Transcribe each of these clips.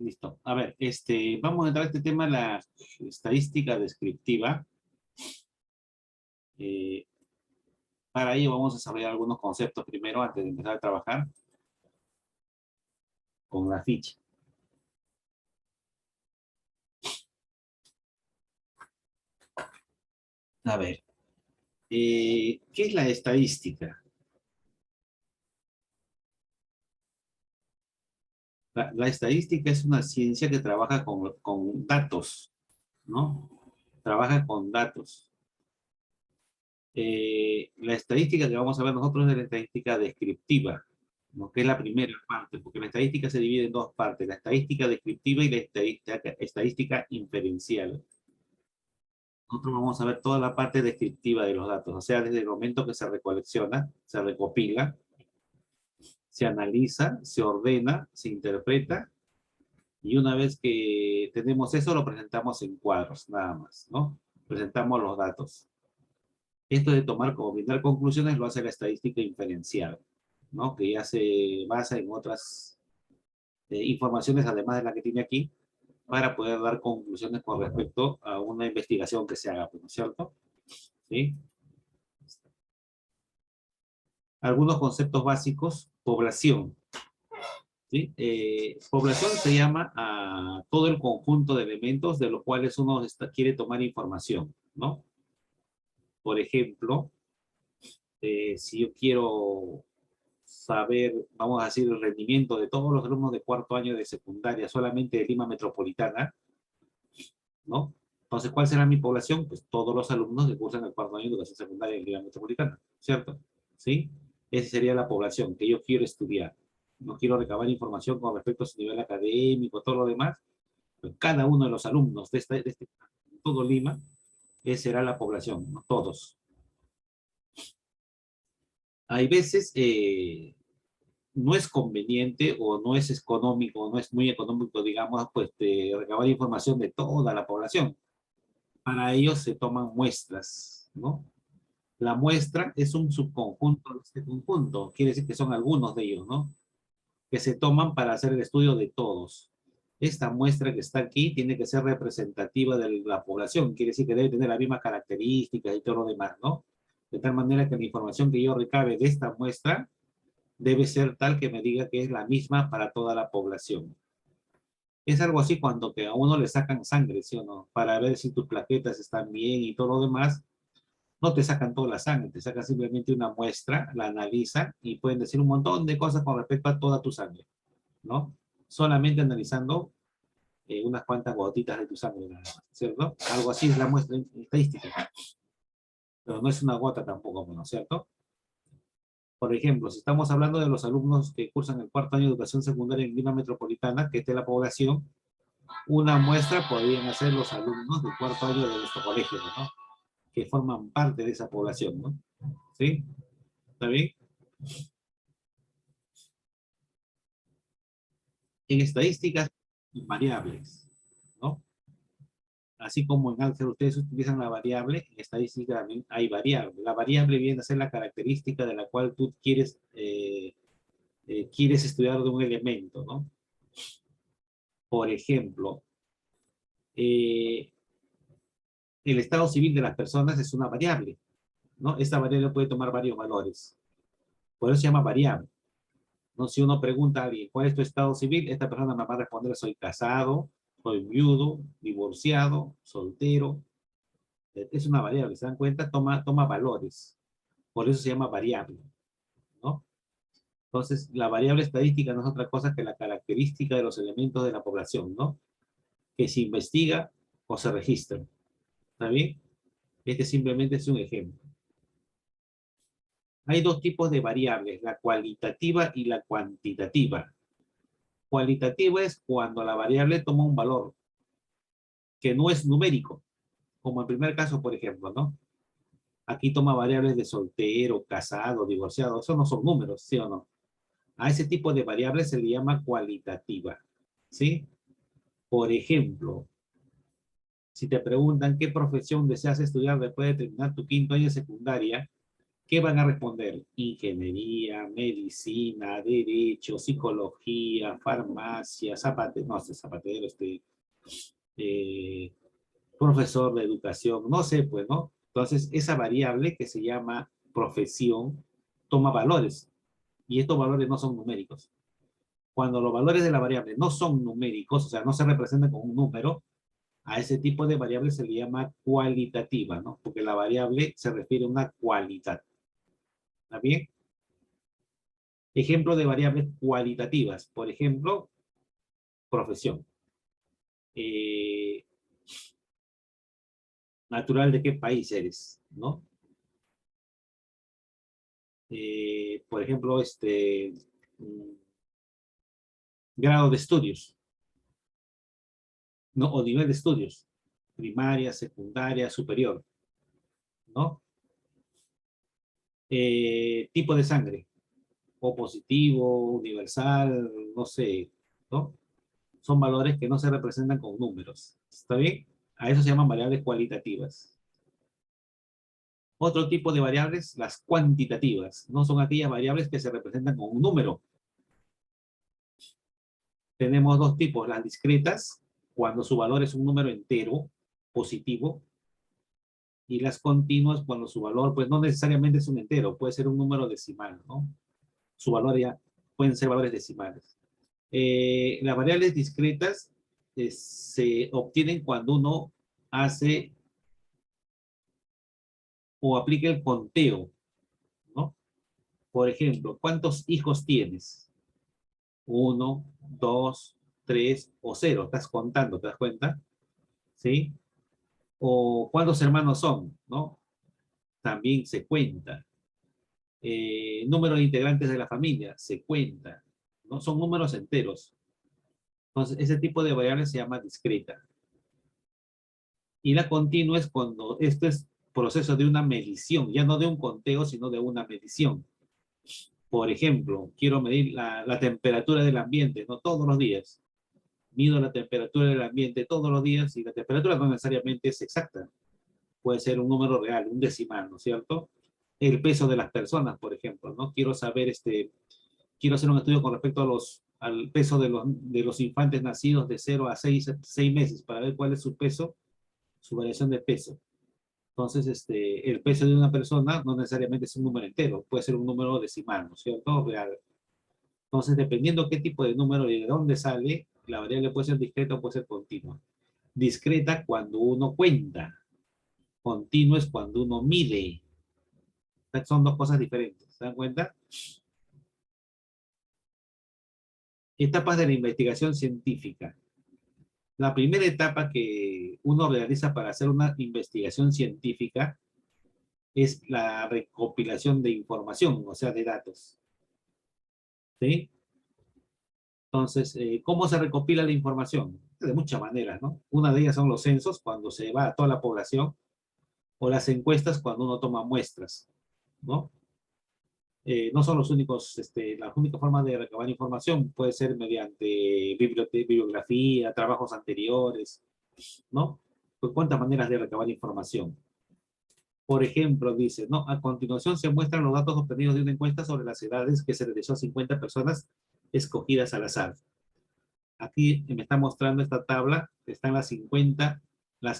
Listo. A ver, vamos a entrar a este tema, la estadística descriptiva. Eh, para ello vamos a desarrollar algunos conceptos primero antes de empezar a trabajar con la ficha. A ver, ¿qué es la estadística? La estadística es una ciencia que trabaja con datos, ¿no? Trabaja con datos. La estadística que vamos a ver nosotros es la estadística descriptiva, ¿no? Que es la primera parte, porque la estadística se divide en dos partes, la estadística descriptiva y la estadística inferencial. Nosotros vamos a ver toda la parte descriptiva de los datos, o sea, desde el momento que se recolecciona, se recopila, se analiza, se ordena, se interpreta, y una vez que tenemos eso, lo presentamos en cuadros, nada más, ¿no? Presentamos los datos. Esto de tomar como brindar conclusiones lo hace la estadística inferencial, ¿no? Que ya se basa en otras informaciones, además de la que tiene aquí, para poder dar conclusiones con respecto a una investigación que se haga, ¿no es cierto? ¿Sí? Algunos conceptos básicos. Población. ¿Sí? Población se llama a todo el conjunto de elementos de los cuales uno quiere tomar información, ¿no? Por ejemplo, si yo quiero saber, vamos a decir, el rendimiento de todos los alumnos de cuarto año de secundaria solamente de Lima Metropolitana, ¿no? Entonces, ¿cuál será mi población? Pues todos los alumnos que cursan el cuarto año de educación secundaria en Lima Metropolitana, ¿cierto? ¿Sí? Esa sería la población que yo quiero estudiar. No quiero recabar información con respecto a su nivel académico, todo lo demás. Pues cada uno de los alumnos de todo Lima, esa será la población, ¿no? Todos. Hay veces no es conveniente o no es económico, no es muy económico, digamos, pues recabar información de toda la población. Para ello se toman muestras, ¿no? La muestra es un subconjunto de este conjunto, quiere decir que son algunos de ellos, ¿no? Que se toman para hacer el estudio de todos. Esta muestra que está aquí tiene que ser representativa de la población, quiere decir que debe tener las mismas características y todo lo demás, ¿no? De tal manera que la información que yo recabe de esta muestra debe ser tal que me diga que es la misma para toda la población. Es algo así cuando que a uno le sacan sangre, ¿sí o no? Para ver si tus plaquetas están bien y todo lo demás. No te sacan toda la sangre, te sacan simplemente una muestra, la analizan y pueden decir un montón de cosas con respecto a toda tu sangre, ¿no? Solamente analizando unas cuantas gotitas de tu sangre, nada más, ¿cierto? Algo así es la muestra estadística. Pero no es una gota tampoco, ¿no es cierto? Por ejemplo, si estamos hablando de los alumnos que cursan el cuarto año de educación secundaria en Lima Metropolitana, que es de la población, una muestra podrían hacer los alumnos del cuarto año de nuestro colegio, ¿no? Que forman parte de esa población, ¿no? ¿Sí? ¿Está bien? En estadísticas, variables, ¿no? Así como en álgebra ustedes utilizan la variable, en estadística también hay variable. La variable viene a ser la característica de la cual tú quieres estudiar de un elemento, ¿no? Por ejemplo, eh, el estado civil de las personas es una variable, ¿no? Esta variable puede tomar varios valores. Por eso se llama variable. ¿No? Si uno pregunta a alguien, ¿cuál es tu estado civil? Esta persona me va a responder, soy casado, soy viudo, divorciado, soltero. Es una variable, ¿se dan cuenta? Toma valores. Por eso se llama variable, ¿no? Entonces, la variable estadística no es otra cosa que la característica de los elementos de la población, ¿no? Que se investiga o se registra. ¿Está bien? Este simplemente es un ejemplo. Hay dos tipos de variables, la cualitativa y la cuantitativa. Cualitativa es cuando la variable toma un valor que no es numérico, como el primer caso, por ejemplo, ¿no? Aquí toma variables de soltero, casado, divorciado, eso no son números, ¿sí o no? A ese tipo de variables se le llama cualitativa, ¿sí? Por ejemplo, si te preguntan qué profesión deseas estudiar después de terminar tu quinto año de secundaria, ¿Qué van a responder? Ingeniería, medicina, derecho, psicología, farmacia, zapatero, no sé, zapatero, eh, profesor de educación, no sé, pues, ¿no? Entonces, esa variable que se llama profesión toma valores y estos valores no son numéricos. Cuando los valores de la variable no son numéricos, o sea, no se representan con un número, a ese tipo de variable se le llama cualitativa, ¿no? Porque la variable se refiere a una cualidad. ¿Está bien? Ejemplo de variables cualitativas. Por ejemplo, profesión. Eh, natural de qué país eres, ¿no? Por ejemplo, mm, grado de estudios, ¿no? O nivel de estudios. Primaria, secundaria, superior, ¿no? Tipo de sangre. O positivo, universal, no sé, ¿no? Son valores que no se representan con números. ¿Está bien? A eso se llaman variables cualitativas. Otro tipo de variables, las cuantitativas. No son aquellas variables que se representan con un número. Tenemos dos tipos, las discretas, cuando su valor es un número entero, positivo, y las continuas, cuando su valor, pues no necesariamente es un entero, puede ser un número decimal, ¿no? Su valor ya pueden ser valores decimales. Las variables discretas se obtienen cuando uno hace o aplica el conteo, ¿no? Por ejemplo, ¿cuántos hijos tienes? Uno, dos, tres o cero. Estás contando, ¿te das cuenta? ¿Sí? O cuántos hermanos son, ¿no? También se cuenta. Número de integrantes de la familia, se cuenta. ¿No? Son números enteros. Entonces, ese tipo de variable se llama discreta. Y la continua es cuando esto es proceso de una medición, ya no de un conteo, sino de una medición. Por ejemplo, quiero medir la temperatura del ambiente, no todos los días. Mido la temperatura del ambiente todos los días y la temperatura no necesariamente es exacta. Puede ser un número real, un decimal, ¿no es cierto? El peso de las personas, por ejemplo, ¿no? Quiero saber, quiero hacer un estudio con respecto al peso de los infantes nacidos de 0 a 6 meses para ver cuál es su peso, su variación de peso. Entonces, el peso de una persona no necesariamente es un número entero, puede ser un número decimal, ¿no es cierto? Real. Entonces, dependiendo qué tipo de número y de dónde sale, la variable puede ser discreta o puede ser continua. Discreta cuando uno cuenta, continuo es cuando uno mide. Son dos cosas diferentes, ¿se dan cuenta? Etapas de la investigación científica. La primera etapa que uno realiza para hacer una investigación científica es la recopilación de información, o sea, de datos. ¿Sí? Entonces, ¿cómo se recopila la información? De muchas maneras, ¿no? Una de ellas son los censos, cuando se va a toda la población, o las encuestas, cuando uno toma muestras, ¿no? No son los únicos, la única forma de recabar información puede ser mediante bibliografía, trabajos anteriores, ¿no? Pues cuántas maneras de recabar información. Por ejemplo, dice, ¿no? A continuación se muestran los datos obtenidos de una encuesta sobre las edades que se realizó a 50 personas escogidas al azar. Aquí me está mostrando esta tabla, están las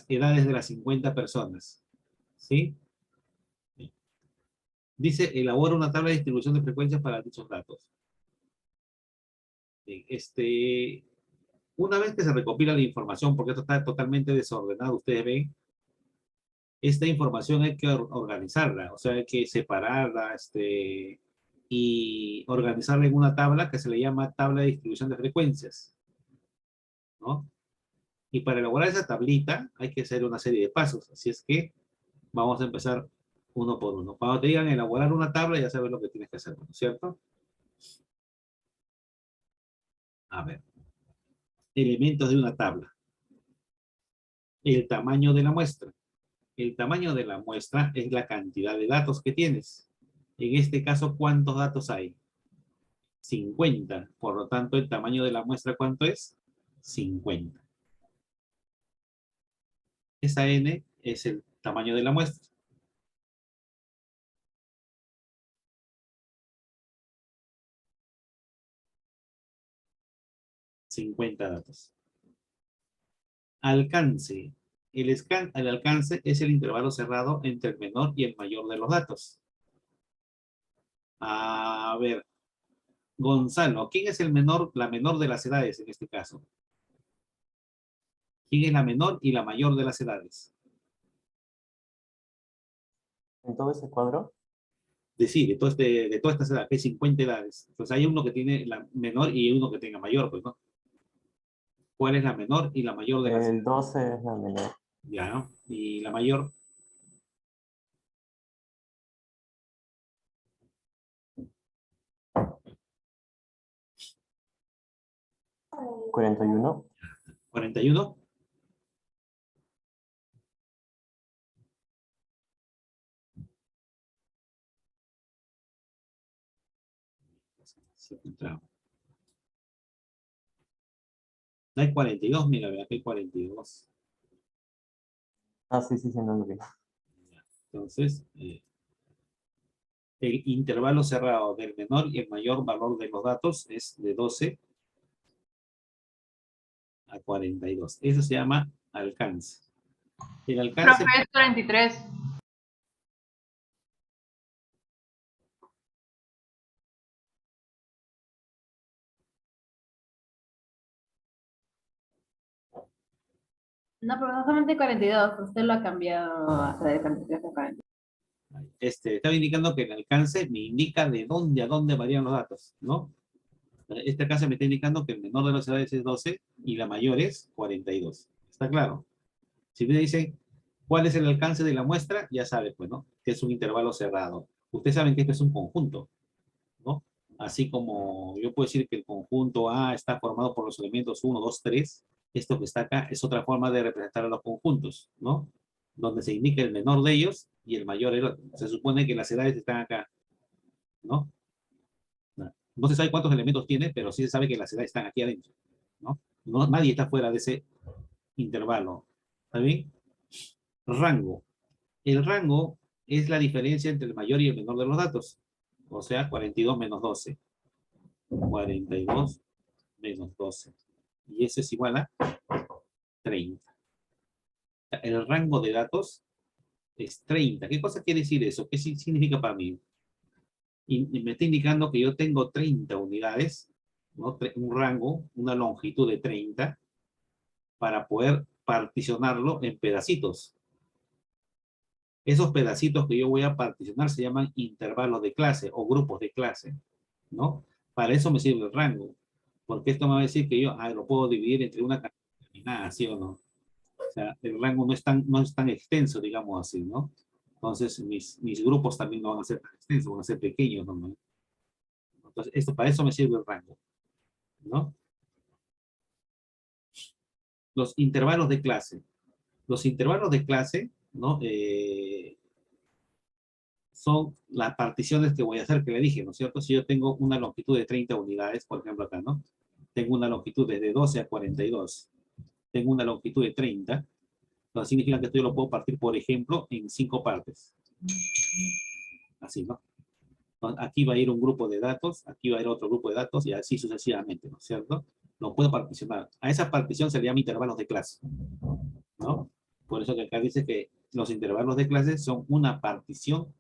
edades de las 50 personas, ¿sí? Dice, elabora una tabla de distribución de frecuencias para dichos datos. Una vez que se recopila la información, porque esto está totalmente desordenado, ustedes ven, esta información hay que organizarla, o sea, hay que separarla, y organizarla en una tabla que se le llama tabla de distribución de frecuencias, ¿no? Y para elaborar esa tablita hay que hacer una serie de pasos, así es que vamos a empezar uno por uno. Cuando te digan elaborar una tabla, ya sabes lo que tienes que hacer, ¿no es cierto? A ver, elementos de una tabla. El tamaño de la muestra. El tamaño de la muestra es la cantidad de datos que tienes. En este caso, ¿cuántos datos hay? 50. Por lo tanto, el tamaño de la muestra, ¿cuánto es? 50. Esa n es el tamaño de la muestra. 50 datos. Alcance. El alcance es el intervalo cerrado entre el menor y el mayor de los datos. A ver, Gonzalo, ¿quién es el menor, la menor de las edades en este caso? ¿Quién es la menor y la mayor de las edades? ¿En todo ese cuadro? Decir, de todas estas edades, que hay 50 edades. Entonces hay uno que tiene la menor y uno que tenga mayor, pues, ¿no? ¿Cuál es la menor y la mayor de las edades? El 12 es la menor. Ya, ¿no? Y la mayor, 41. 41. No hay 42, mira, vea que hay 42. Ah, sí, sí, sí, no lo vi. Entonces, el intervalo cerrado del menor y el mayor valor de los datos es de 12 a 42. Eso se llama alcance. El alcance, Profe, es 43. No, pero no solamente 42, usted lo ha cambiado hasta de 43 a 42. estaba indicando que el alcance me indica de dónde a dónde varían los datos, ¿no? Este caso me está indicando que el menor de las edades es 12 y la mayor es 42. ¿Está claro? Si me dicen cuál es el alcance de la muestra, ya sabe, pues, ¿no? Que es un intervalo cerrado. Ustedes saben que esto es un conjunto, ¿no? Así como yo puedo decir que el conjunto A está formado por los elementos 1, 2, 3, esto que está acá es otra forma de representar a los conjuntos, ¿no? Donde se indica el menor de ellos y el mayor el otro. Se supone que las edades están acá, ¿no? No se sabe cuántos elementos tiene, pero sí se sabe que las edades están aquí adentro, ¿no? Nadie está fuera de ese intervalo. ¿Está bien? Rango. El rango es la diferencia entre el mayor y el menor de los datos. O sea, 42 menos 12. 42 menos 12. Y eso es igual a 30. El rango de datos es 30. ¿Qué cosa quiere decir eso? ¿Qué significa para mí? Y me está indicando que yo tengo 30 unidades, ¿no? Un rango, una longitud de 30, para poder particionarlo en pedacitos. Esos pedacitos que yo voy a particionar se llaman intervalos de clase o grupos de clase, ¿no? Para eso me sirve el rango, porque esto me va a decir que yo lo puedo dividir entre una cantidad determinada, ¿sí o no? O sea, el rango no es tan extenso, digamos así, ¿no? Entonces, mis grupos también no van a ser tan extensos, van a ser pequeños, ¿no? Entonces, para eso me sirve el rango, ¿no? Los intervalos de clase. Los intervalos de clase, ¿no? Son las particiones que voy a hacer, que le dije, ¿no es cierto? Si yo tengo una longitud de 30 unidades, por ejemplo acá, ¿no? Tengo una longitud desde 12 a 42. Tengo una longitud de 30. Entonces significa que esto yo lo puedo partir, por ejemplo, en 5 partes. Así, ¿no? Entonces, aquí va a ir un grupo de datos, aquí va a ir otro grupo de datos y así sucesivamente, ¿no es cierto? Lo puedo particionar. A esa partición se le llama intervalos de clase, ¿no? Por eso que acá dice que los intervalos de clase son una partición,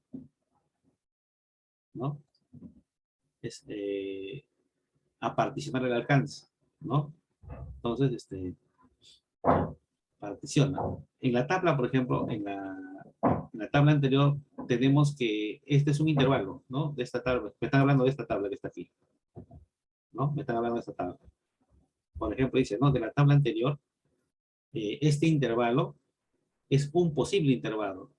¿no? Es, a particionar el alcance, ¿no? Entonces, particiona. En la tabla, por ejemplo, en la tabla anterior, tenemos que este es un intervalo, ¿no? De esta tabla. Me están hablando de esta tabla que está aquí, ¿no? Me están hablando de esta tabla. Por ejemplo, dice, ¿no? De la tabla anterior, este intervalo es un posible intervalo.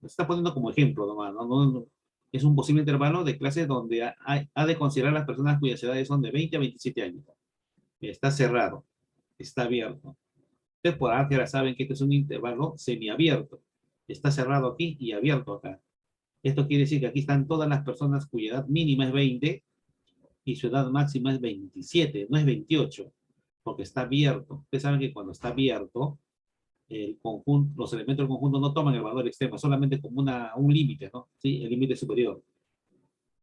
Lo está poniendo como ejemplo nomás, ¿no? Es un posible intervalo de clase donde ha de considerar las personas cuyas edades son de 20 a 27 años. Está cerrado, está abierto. Ustedes por ahora saben que este es un intervalo semiabierto. Está cerrado aquí y abierto acá. Esto quiere decir que aquí están todas las personas cuya edad mínima es 20 y su edad máxima es 27, no es 28, porque está abierto. Ustedes saben que cuando está abierto, el conjunto, los elementos del conjunto no toman el valor extremo, solamente como un límite, ¿no? Sí, el límite superior.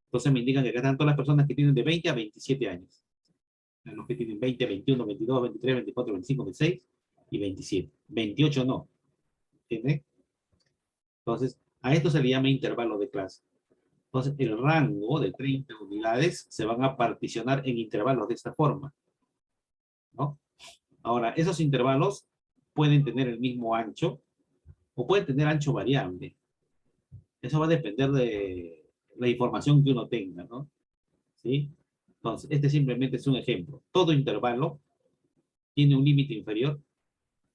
Entonces me indican que acá están todas las personas que tienen de 20 a 27 años. Los que tienen 20, 21, 22, 23, 24, 25, 26 y 27. 28 no. ¿Entienden? Entonces, a esto se le llama intervalo de clase. Entonces, el rango de 30 unidades se van a particionar en intervalos de esta forma, ¿no? Ahora, esos intervalos pueden tener el mismo ancho o pueden tener ancho variable. Eso va a depender de la información que uno tenga, ¿no? ¿Sí? Entonces, este simplemente es un ejemplo. Todo intervalo tiene un límite inferior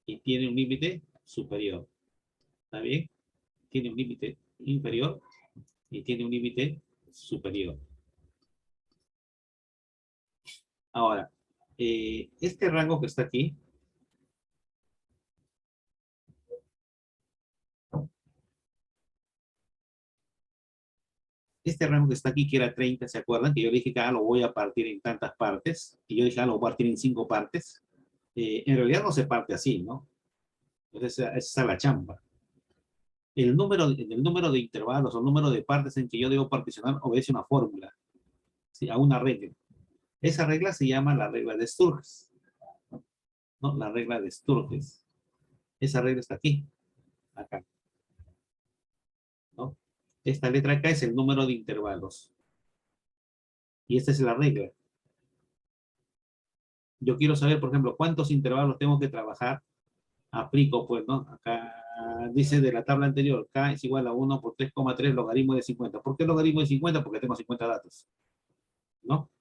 y tiene un límite superior. ¿Está bien? Tiene un límite inferior y tiene un límite superior. Ahora, este rango que está aquí, que era 30, ¿se acuerdan? Que yo dije que lo voy a partir en tantas partes, y yo dije, lo voy a partir en 5 partes. En realidad no se parte así, ¿no? Entonces, esa es la chamba. El número de intervalos o el número de partes en que yo debo particionar obedece una fórmula, ¿sí? A una regla. Esa regla se llama la regla de Sturges, ¿no? La regla de Sturges. Esa regla está aquí, acá, ¿no? Esta letra acá es el número de intervalos. Y esta es la regla. Yo quiero saber, por ejemplo, cuántos intervalos tengo que trabajar. Aplico, pues, ¿no? Acá dice de la tabla anterior, K es igual a 1 por 3,3 logaritmo de 50. ¿Por qué logaritmo de 50? Porque tengo 50 datos, ¿no?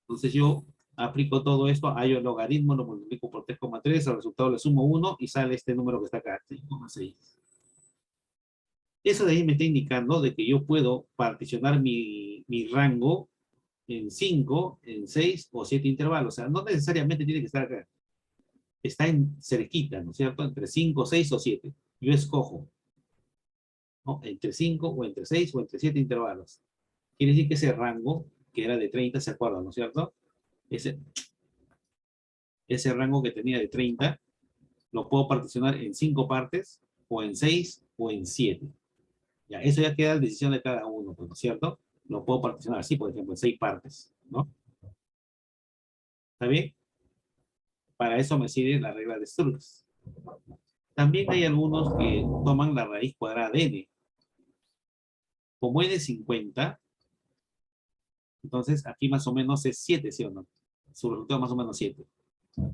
Entonces yo aplico todo esto, hallo el logaritmo, lo multiplico por 3,3, al resultado le sumo 1 y sale este número que está acá, 3,6. Eso de ahí me está indicando de que yo puedo particionar mi rango en 5, en 6 o 7 intervalos. O sea, no necesariamente tiene que estar acá. Está en cerquita, ¿no es cierto? Entre 5, 6 o 7. Yo escojo, ¿no? Entre 5 o entre 6 o entre 7 intervalos. Quiere decir que ese rango, que era de 30, ¿se acuerdan, no es cierto? Ese rango que tenía de 30, lo puedo particionar en 5 partes, o en 6 o en 7. Ya, eso ya queda a decisión de cada uno, pues, ¿no es cierto? Lo puedo particionar así, por ejemplo, en 6 partes, ¿no? ¿Está bien? Para eso me sirve la regla de Sturges. También hay algunos que toman la raíz cuadrada de n. Como n es 50, entonces aquí más o menos es 7, ¿sí o no? Su resultado más o menos 7.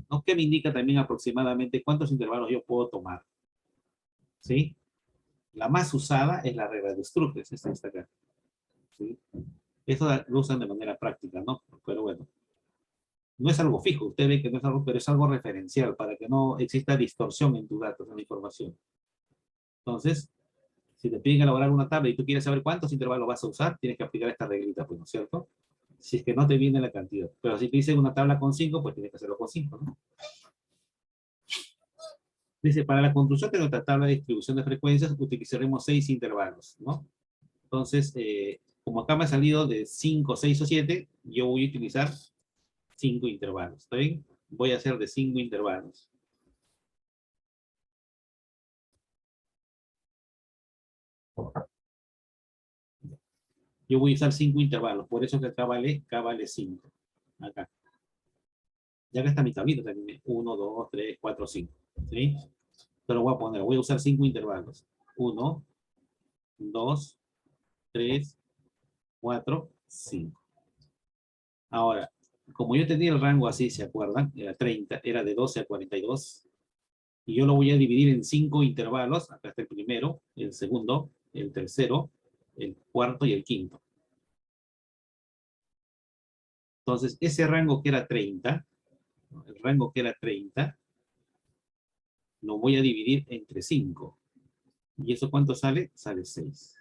¿No? Que me indica también aproximadamente cuántos intervalos yo puedo tomar. ¿Sí? La más usada es la regla de Sturges, esta está acá. ¿Sí? Eso lo usan de manera práctica, ¿no? Pero bueno, no es algo fijo, usted ve que no es algo, pero es algo referencial para que no exista distorsión en tus datos, en la información. Entonces, si te piden elaborar una tabla y tú quieres saber cuántos intervalos vas a usar, tienes que aplicar esta reglita, pues, ¿no es cierto? Si es que no te viene la cantidad. Pero si te dicen una tabla con 5, pues tienes que hacerlo con 5, ¿no? Dice, para la construcción de nuestra tabla de distribución de frecuencias, utilizaremos 6 intervalos, ¿no? Entonces, como acá me ha salido de 5, 6 o 7, yo voy a utilizar 5 intervalos, ¿está bien? Voy a hacer de 5 intervalos. Yo voy a usar 5 intervalos, por eso que acá vale 5. Acá. Ya que está mi tablita también. 1, 2, 3, 4, 5. ¿Sí? Pero voy a usar 5 intervalos. 1, 2, 3, 4, 5. Ahora, como yo tenía el rango así, ¿se acuerdan? Era 30, era de 12 a 42. Y yo lo voy a dividir en 5 intervalos. Acá está el primero, el segundo, el tercero, el cuarto y el quinto. Entonces, ese rango que era 30, el rango que era 30, lo voy a dividir entre 5. ¿Y eso cuánto sale? Sale 6.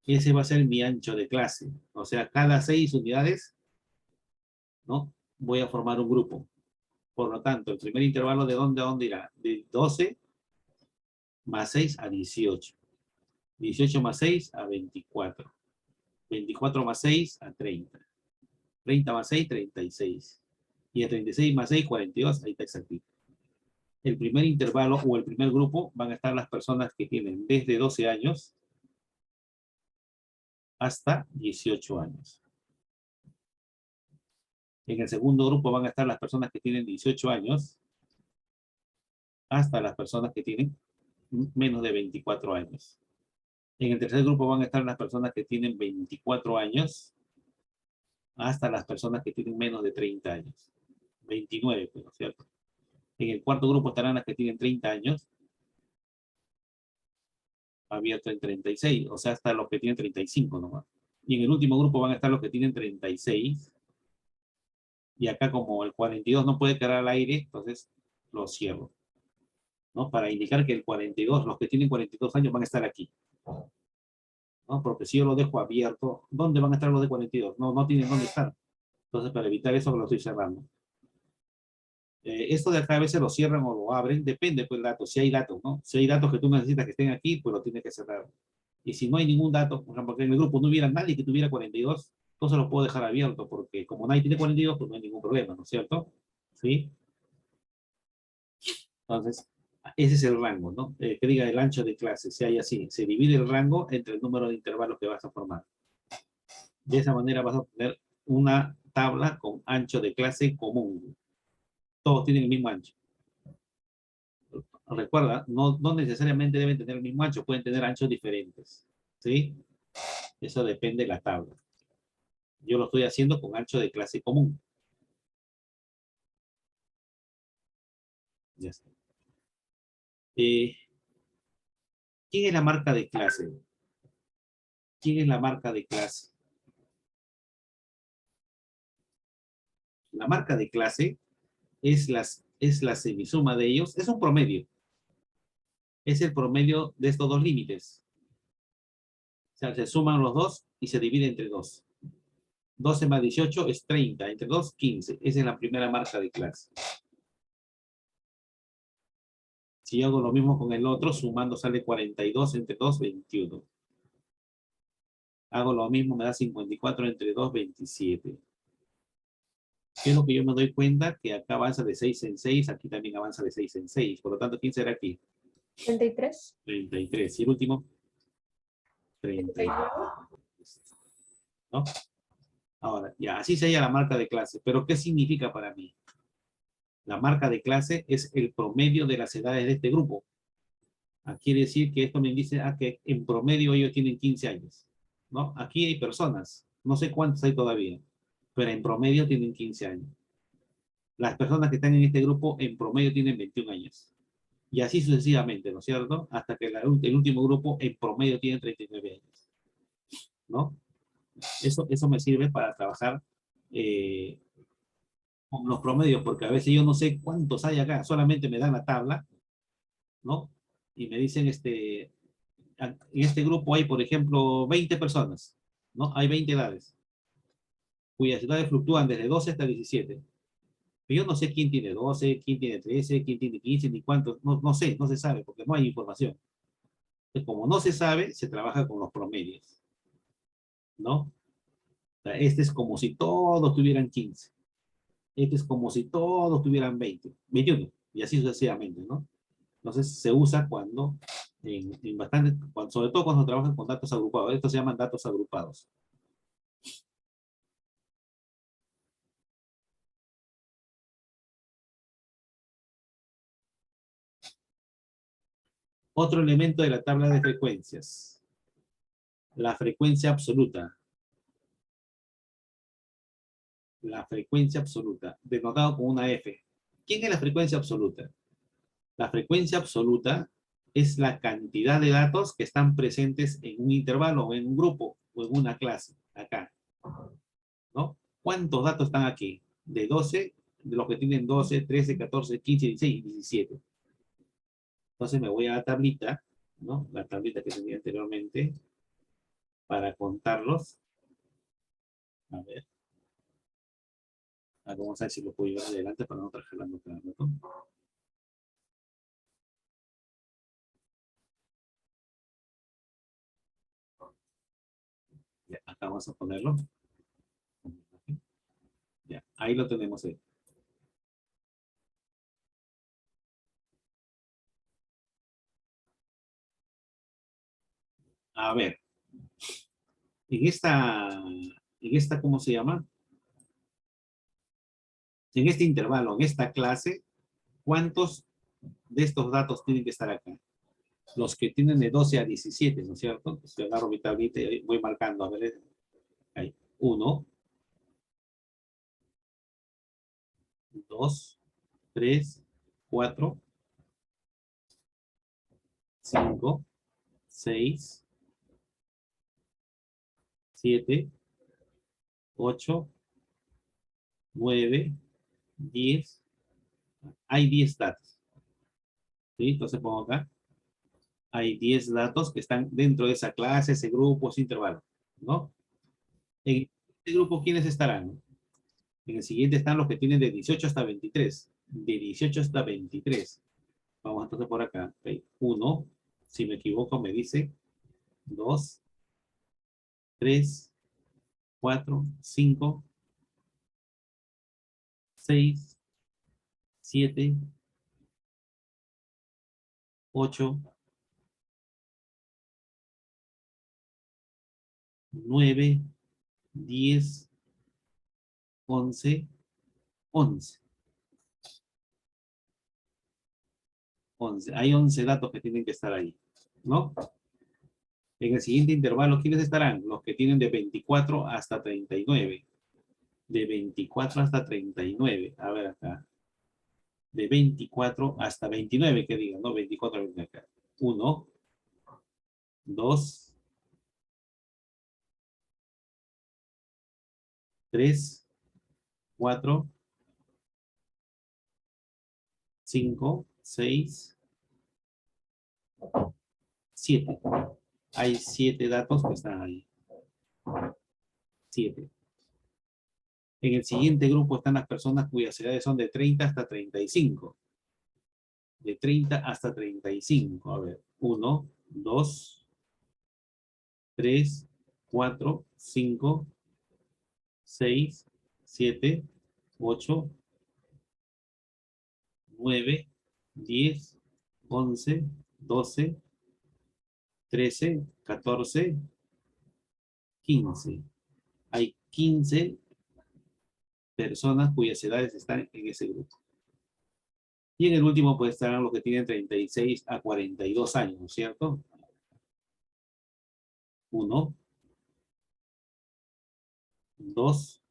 Ese va a ser mi ancho de clase. O sea, cada 6 unidades, ¿no? Voy a formar un grupo. Por lo tanto, el primer intervalo, ¿de dónde a dónde irá? De 12 más 6 a 18. 18 más 6 a 24. 24 más 6 a 30. 30 más 6, 36. Y a 36 más 6, 42. Ahí está exactito. El primer intervalo o el primer grupo van a estar las personas que tienen desde 12 años hasta 18 años. En el segundo grupo van a estar las personas que tienen 18 años hasta las personas que tienen menos de 24 años. En el tercer grupo van a estar las personas que tienen 24 años hasta las personas que tienen menos de 30 años. 29, pues, ¿no es cierto? En el cuarto grupo estarán las que tienen 30 años, abierto en 36, o sea, hasta los que tienen 35 nomás. Y en el último grupo van a estar los que tienen 36. Y acá como el 42 no puede quedar al aire, entonces lo cierro, ¿no? Para indicar que el 42, los que tienen 42 años van a estar aquí, ¿no? Porque si yo lo dejo abierto, ¿dónde van a estar los de 42? No, no tienen dónde estar. Entonces, para evitar eso, lo estoy cerrando. Esto de acá a veces lo cierran o lo abren, depende pues el dato, si hay datos, ¿no? Si hay datos que tú necesitas que estén aquí, pues lo tienes que cerrar. Y si no hay ningún dato, por ejemplo, que en el grupo no hubiera nadie que tuviera 42, entonces lo puedo dejar abierto, porque como nadie tiene 42, pues no hay ningún problema, ¿no es cierto? ¿Sí? Entonces, ese es el rango, ¿no? Que diga el ancho de clase, si hay así, se divide el rango entre el número de intervalos que vas a formar. De esa manera vas a obtener una tabla con ancho de clase común. Todos tienen el mismo ancho. Recuerda, no necesariamente deben tener el mismo ancho, pueden tener anchos diferentes. ¿Sí? Eso depende de la tabla. Yo lo estoy haciendo con ancho de clase común. Ya está. ¿Quién es la marca de clase? ¿Quién es la marca de clase? La marca de clase es la semisuma de ellos, es un promedio. Es el promedio de estos dos límites. O sea, se suman los dos y se divide entre 2. 12 más 18 es 30, entre 2, 15. Esa es la primera marca de clase. Si yo hago lo mismo con el otro, sumando sale 42 entre 2, 21. Hago lo mismo, me da 54 entre 2, 27. ¿Qué es lo que yo me doy cuenta? Que acá avanza de 6 en 6, aquí también avanza de 6 en 6. Por lo tanto, ¿quién será aquí? 33. 33. Y el último, 39. ¿No? Ahora, ya, así sería la marca de clase. Pero, ¿qué significa para mí? La marca de clase es el promedio de las edades de este grupo. Quiere decir que esto me dice que en promedio ellos tienen 15 años. ¿No? Aquí hay personas, no sé cuántos hay todavía, pero en promedio tienen 15 años. Las personas que están en este grupo en promedio tienen 21 años. Y así sucesivamente, ¿no es cierto? Hasta que el último grupo en promedio tiene 39 años. ¿No? Eso me sirve para trabajar con los promedios, porque a veces yo no sé cuántos hay acá, solamente me dan la tabla, ¿no? Y me dicen, en este grupo hay, por ejemplo, 20 personas, ¿no? Hay 20 edades, cuyas edades fluctúan desde 12 hasta 17. Pero yo no sé quién tiene 12, quién tiene 13, quién tiene 15, ni cuántos, no sé, no se sabe, porque no hay información. Entonces, como no se sabe, se trabaja con los promedios, ¿no? O sea, este es como si todos tuvieran 15. Este es como si todos tuvieran 20, 21, y así sucesivamente, ¿no? Entonces se usa cuando, en bastante, sobre todo cuando trabajan con datos agrupados. Estos se llaman datos agrupados. Otro elemento de la tabla de frecuencias. La frecuencia absoluta. La frecuencia absoluta, denotado con una F. ¿Quién es la frecuencia absoluta? La frecuencia absoluta es la cantidad de datos que están presentes en un intervalo, o en un grupo, o en una clase, acá, ¿no? ¿Cuántos datos están aquí? De 12, de los que tienen 12, 13, 14, 15, 16 y 17. Entonces me voy a la tablita, ¿no? La tablita que tenía anteriormente, para contarlos. A ver. Vamos a ver si lo puedo llevar adelante para no trabajar la nota, ¿no? Ya, acá vamos a ponerlo. Ya, ahí lo tenemos. A ver, en esta, ¿cómo se llama? En este intervalo, en esta clase, ¿cuántos de estos datos tienen que estar acá? Los que tienen de 12 a 17, ¿no es cierto? Entonces, yo agarro mi tablita y voy marcando, a ver, hay 1, 2, 3, 4, 5, 6, 7, 8, 9, 10. Hay 10 datos. ¿Sí? Entonces pongo acá. Hay 10 datos que están dentro de esa clase, ese grupo, ese intervalo. ¿No? En este grupo, ¿quiénes estarán? En el siguiente están los que tienen de 18 hasta 23. De 18 hasta 23. Vamos entonces por acá. 1. Si me equivoco, me dice 2, 3, 4, 5, 6, 7, 8, 9, 10, 11, 11. 11. Hay 11 datos que tienen que estar ahí, ¿no? En el siguiente intervalo, ¿quiénes estarán? Los que tienen de 24 hasta 39. De 24 hasta 39. A ver acá. De 24 hasta 29, que digan, ¿no? 24 a 29 acá. 1, 2, 3, 4, 5, 6, 7. Hay 7 datos que están ahí. 7. En el siguiente grupo están las personas cuyas edades son de 30 hasta 35. De 30 hasta 35. A ver, 1, 2, 3, 4, 5, 6, 7, 8, 9, 10, 11, 12, 13, 14, 15. Hay 15 personas cuyas edades están en ese grupo. Y en el último pues estarán los que tienen 36 a 42 años, ¿no es cierto? 1, 2,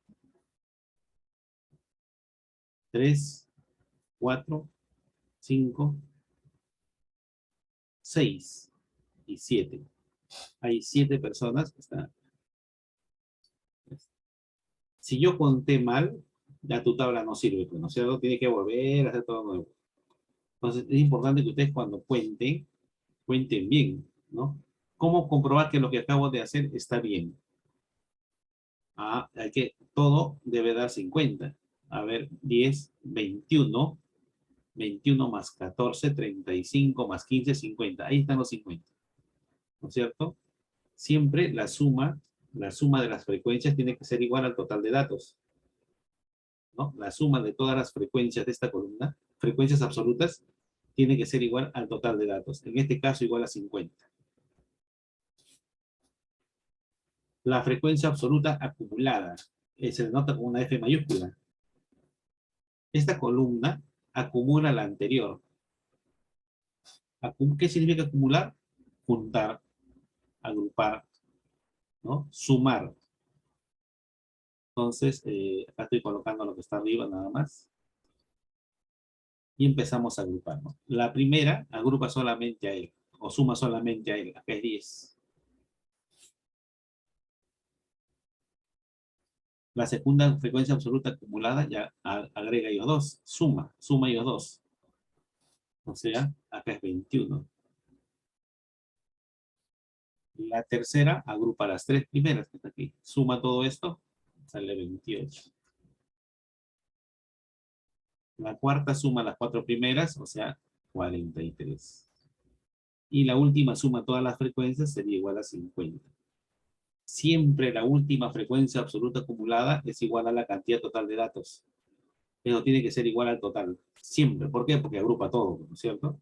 3, 4, 5, 6 y 7. Hay 7 personas que están. Si yo conté mal, ya tu tabla no sirve, pues, ¿no es cierto? Tiene que volver a hacer todo nuevo. Entonces es importante que ustedes cuando cuenten, cuenten bien, ¿no? ¿Cómo comprobar que lo que acabo de hacer está bien? Hay que, todo debe dar 50. A ver, 10, 21, 21 más 14, 35 más 15, 50. Ahí están los 50, ¿no es cierto? Siempre la suma de las frecuencias tiene que ser igual al total de datos, ¿no? La suma de todas las frecuencias de esta columna, frecuencias absolutas, tiene que ser igual al total de datos. En este caso, igual a 50. La frecuencia absoluta acumulada se denota con una F mayúscula. Esta columna acumula la anterior. ¿Qué significa acumular? Juntar, agrupar, ¿no? Sumar. Entonces, acá estoy colocando lo que está arriba nada más. Y empezamos a agrupar, ¿no? La primera agrupa solamente a él, o suma solamente a él. Acá es 10. La segunda frecuencia absoluta acumulada ya agrega ellos 2. Suma ellos 2. O sea, acá es 21. La tercera agrupa las 3 primeras que está aquí. Suma todo esto, sale 28. La cuarta suma las 4 primeras, o sea, 43. Y la última suma todas las frecuencias, sería igual a 50. Siempre la última frecuencia absoluta acumulada es igual a la cantidad total de datos. Eso tiene que ser igual al total. Siempre. ¿Por qué? Porque agrupa todo, ¿no es cierto?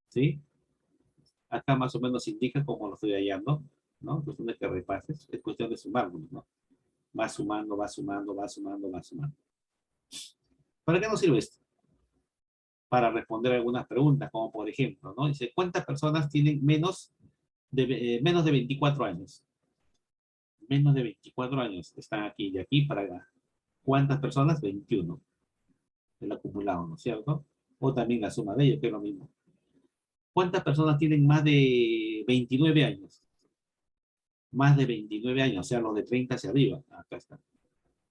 ¿Sí? Acá más o menos indica cómo lo estoy hallando, ¿no? Cuestión de que repases. Es cuestión de sumarlo, ¿no? Va sumando, va sumando, va sumando, va sumando. ¿Para qué nos sirve esto? Para responder algunas preguntas, como por ejemplo, ¿no? Dice, ¿cuántas personas tienen menos de 24 años? Menos de 24 años están aquí, de aquí para acá. ¿Cuántas personas? 21. El acumulado, ¿no es cierto? O también la suma de ellos, que es lo mismo. ¿Cuántas personas tienen más de 29 años? Más de 29 años, o sea, los de 30 hacia arriba. Acá está.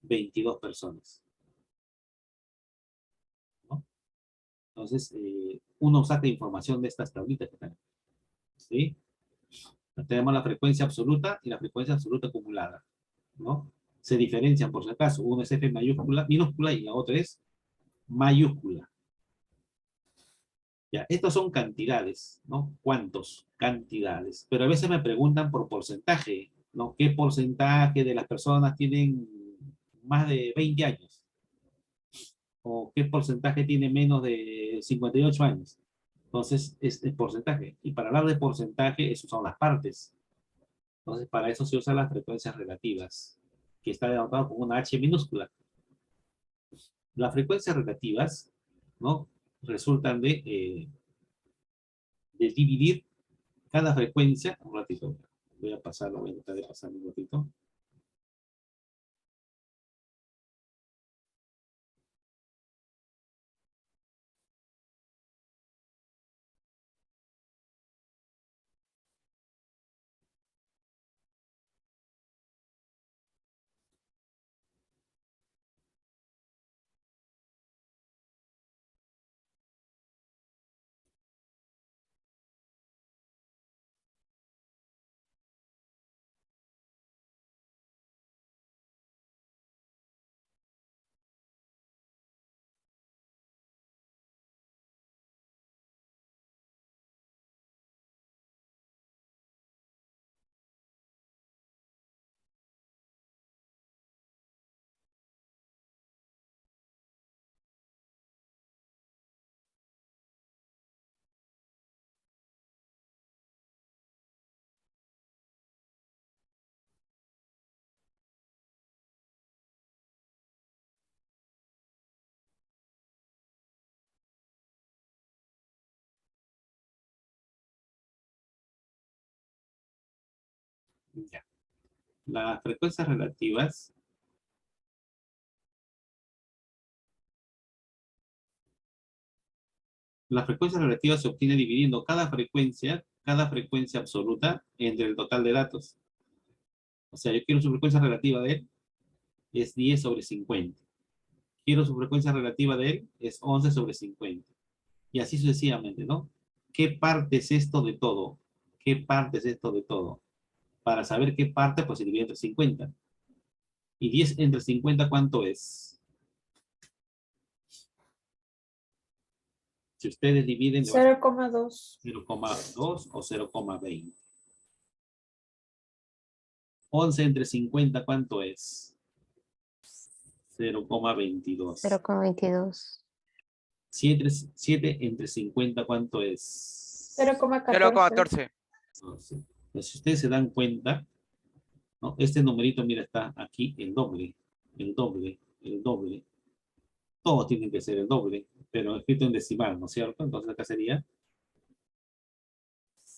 22 personas. ¿No? Entonces, uno saca información de estas tablitas que están. ¿Sí? Tenemos la frecuencia absoluta y la frecuencia absoluta acumulada, ¿no? Se diferencian por si acaso. Uno es F mayúscula, minúscula y la otra es mayúscula. Ya, estos son cantidades, ¿no? ¿Cuántos? Cantidades. Pero a veces me preguntan por porcentaje, ¿no? ¿Qué porcentaje de las personas tienen más de 20 años? ¿O qué porcentaje tiene menos de 58 años? Entonces, es el porcentaje. Y para hablar de porcentaje, eso son las partes. Entonces, para eso se usan las frecuencias relativas, que está denotado con una H minúscula. Las frecuencias relativas, ¿no? Resultan de dividir cada frecuencia. Un ratito, voy a pasarlo, voy a tratar de pasarlo un ratito. Ya. Las frecuencias relativas se obtiene dividiendo cada frecuencia absoluta entre el total de datos. O sea, yo quiero su frecuencia relativa de él, es 10 sobre 50. Quiero su frecuencia relativa de él, es 11 sobre 50. Y así sucesivamente, ¿no? ¿Qué parte es esto de todo? ¿Qué parte es esto de todo? Para saber qué parte, pues se divide entre 50. ¿Y 10 entre 50 cuánto es? Si ustedes dividen... 0,2. 0,2 o 0,20. 11 entre 50, ¿cuánto es? 0,22. 0,22. 7 entre 50, ¿cuánto es? 0,14. 12. Pues si ustedes se dan cuenta, ¿no? Este numerito, mira, está aquí el doble, el doble, el doble. Todos tienen que ser el doble, pero escrito en decimal, ¿no es cierto? Entonces acá sería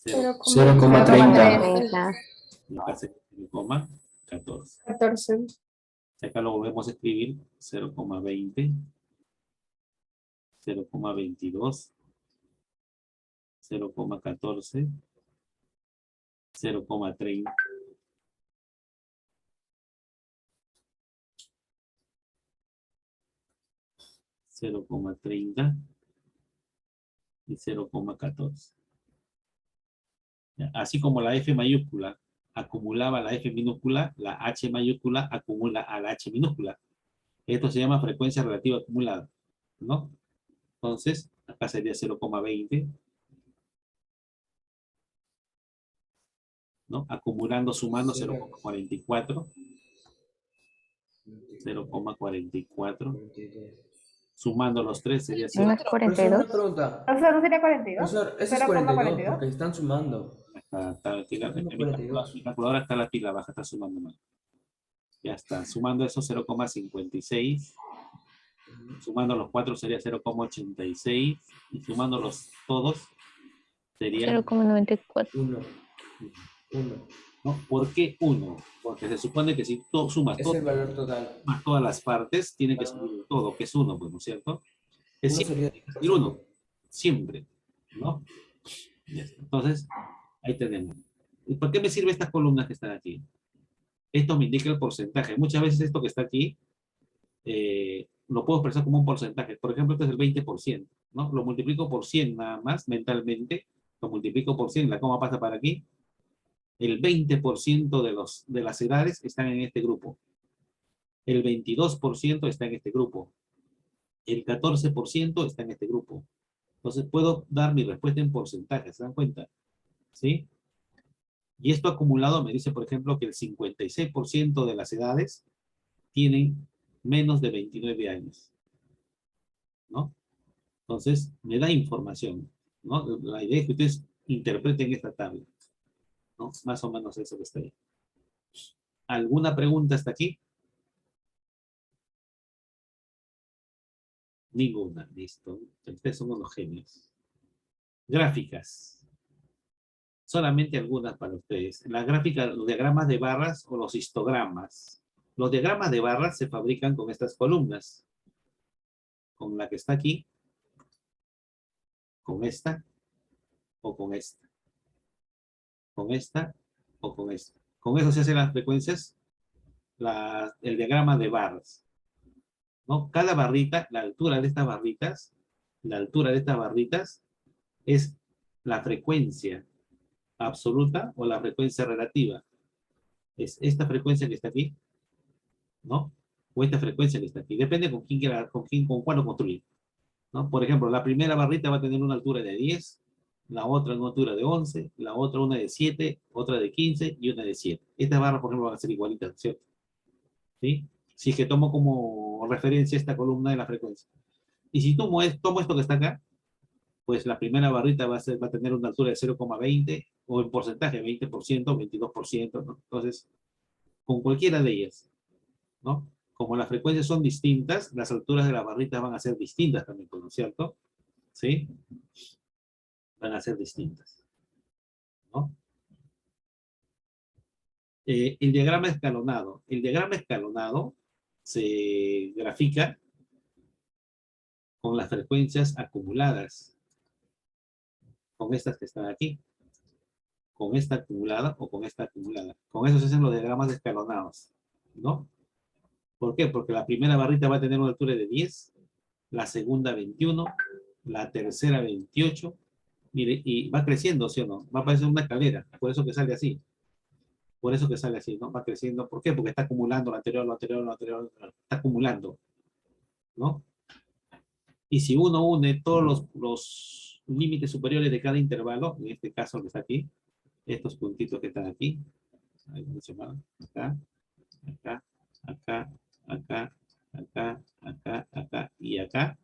0,30. y acá sería 0,14. 14. Acá lo volvemos a escribir 0,20, 0,22, 0,14, 0,30. .30 y 0,14. Así como la F mayúscula acumulaba la F minúscula, la H mayúscula acumula a la H minúscula. Esto se llama frecuencia relativa acumulada, ¿no? Entonces, acá sería 0,20, ¿no? Acumulando, sumando 0,44, 0,44. Sumando los tres sería ¿No es 42. 42? Una pregunta. Profesor, ¿no sería 42? Profesor, ese es 42 porque están sumando. Mi calculadora está la pila baja, está sumando mal. Ya está, sumando eso 0,56, Sumando los 4 sería 0,86 y sumándolos todos sería 0,94. 1. 1. ¿no? ¿Por qué 1? Porque se supone que si tú sumas Es todo, el valor total. más todas las partes, tiene que subir todo, que es 1, pues, ¿no es cierto? Es 1 siempre sería tiene que subir 1, siempre, ¿no? Ya está. Entonces, ahí tenemos. ¿Y por qué me sirven estas columnas que están aquí? Esto me indica el porcentaje. Muchas veces esto que está aquí, lo puedo expresar como un porcentaje. Por ejemplo, este es el 20%, ¿no? Lo multiplico por 100 nada más, mentalmente. Lo multiplico por 100, la coma pasa para aquí. El 20% de las edades están en este grupo. El 22% está en este grupo. El 14% está en este grupo. Entonces puedo dar mi respuesta en porcentaje, ¿se dan cuenta? ¿Sí? Y esto acumulado me dice, por ejemplo, que el 56% de las edades tienen menos de 29 años, ¿no? Entonces, me da información, ¿no? La idea es que ustedes interpreten esta tabla, ¿no? Más o menos eso que está ahí. ¿Alguna pregunta hasta aquí? Ninguna, listo. Ustedes son unos genios. Gráficas. Solamente algunas para ustedes. En la gráfica, los diagramas de barras o los histogramas. Los diagramas de barras se fabrican con estas columnas. Con la que está aquí, con esta, o con esta. Con esta, o con esta. Con eso se hacen las frecuencias, el diagrama de barras, ¿no? Cada barrita, la altura de estas barritas, la altura de estas barritas es la frecuencia absoluta o la frecuencia relativa. Es esta frecuencia que está aquí, ¿no? O esta frecuencia que está aquí. Depende con quién quiera, con cuál lo construir, ¿no? Por ejemplo, la primera barrita va a tener una altura de 10, la otra una altura de 11, la otra una de 7, otra de 15 y una de 7. Estas barras, por ejemplo, van a ser igualitas, ¿cierto? ¿Sí? Si es que tomo como referencia esta columna de la frecuencia. Y si tomo esto que está acá, pues la primera barrita va a tener una altura de 0,20 o en porcentaje, 20%, 22%, ¿no? Entonces, con cualquiera de ellas, ¿no? Como las frecuencias son distintas, las alturas de las barritas van a ser distintas también, ¿no es cierto? ¿Sí? Van a ser distintas, ¿no? El diagrama escalonado. El diagrama escalonado se grafica con las frecuencias acumuladas, con estas que están aquí, con esta acumulada o con esta acumulada. Con eso se hacen los diagramas escalonados, ¿no? ¿Por qué? Porque la primera barrita va a tener una altura de 10, la segunda 21, la tercera 28, mire, y va creciendo, ¿sí o no? Va a parecer una escalera, por eso que sale así. Por eso que sale así, ¿no? Va creciendo. ¿Por qué? Porque está acumulando lo anterior, lo anterior, lo anterior, está acumulando, ¿no? Y si uno une todos los límites superiores de cada intervalo, en este caso que está aquí, estos puntitos que están aquí, acá, acá, acá, acá, acá, acá, acá y acá,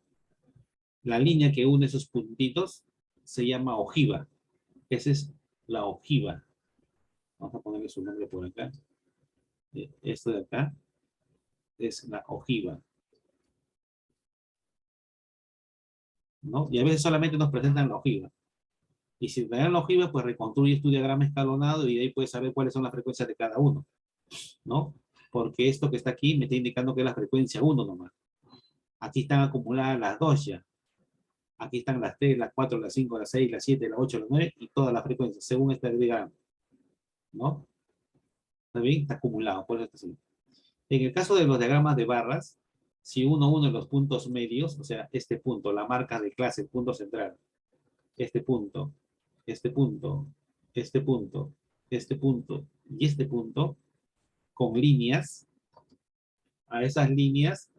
la línea que une esos puntitos se llama ojiva. Esa es la ojiva. Vamos a ponerle su nombre por acá. Esto de acá es la ojiva, ¿no? Y a veces solamente nos presentan la ojiva. Y si te dan la ojiva, pues reconstruyes tu diagrama escalonado y de ahí puedes saber cuáles son las frecuencias de cada uno, ¿no? Porque esto que está aquí me está indicando que es la frecuencia 1 nomás. Aquí están acumuladas las 2 ya. Aquí están las 3, las 4, las 5, las 6, las 7, las 8, las 9 y todas las frecuencias, según este diagrama, ¿no? ¿Está bien? Está acumulado, por eso está así. En el caso de los diagramas de barras, si uno une los puntos medios, o sea, este punto, la marca de clase, punto central, este punto, este punto, este punto, este punto y este punto, con líneas, a esas líneas,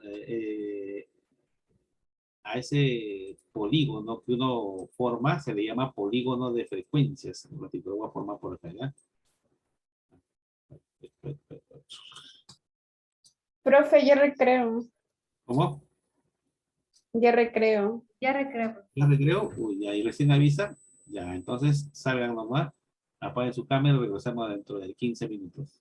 a ese polígono que uno forma, se le llama polígono de frecuencias. Un ratito lo voy a formar por acá, ¿ya? Profe, ya recreo. ¿Cómo? Ya recreo. Ya recreo. ¿Ya recreo? Uy, ya, y recién avisa. Ya, entonces salgan nomás, apaguen su cámara y regresamos dentro de 15 minutos.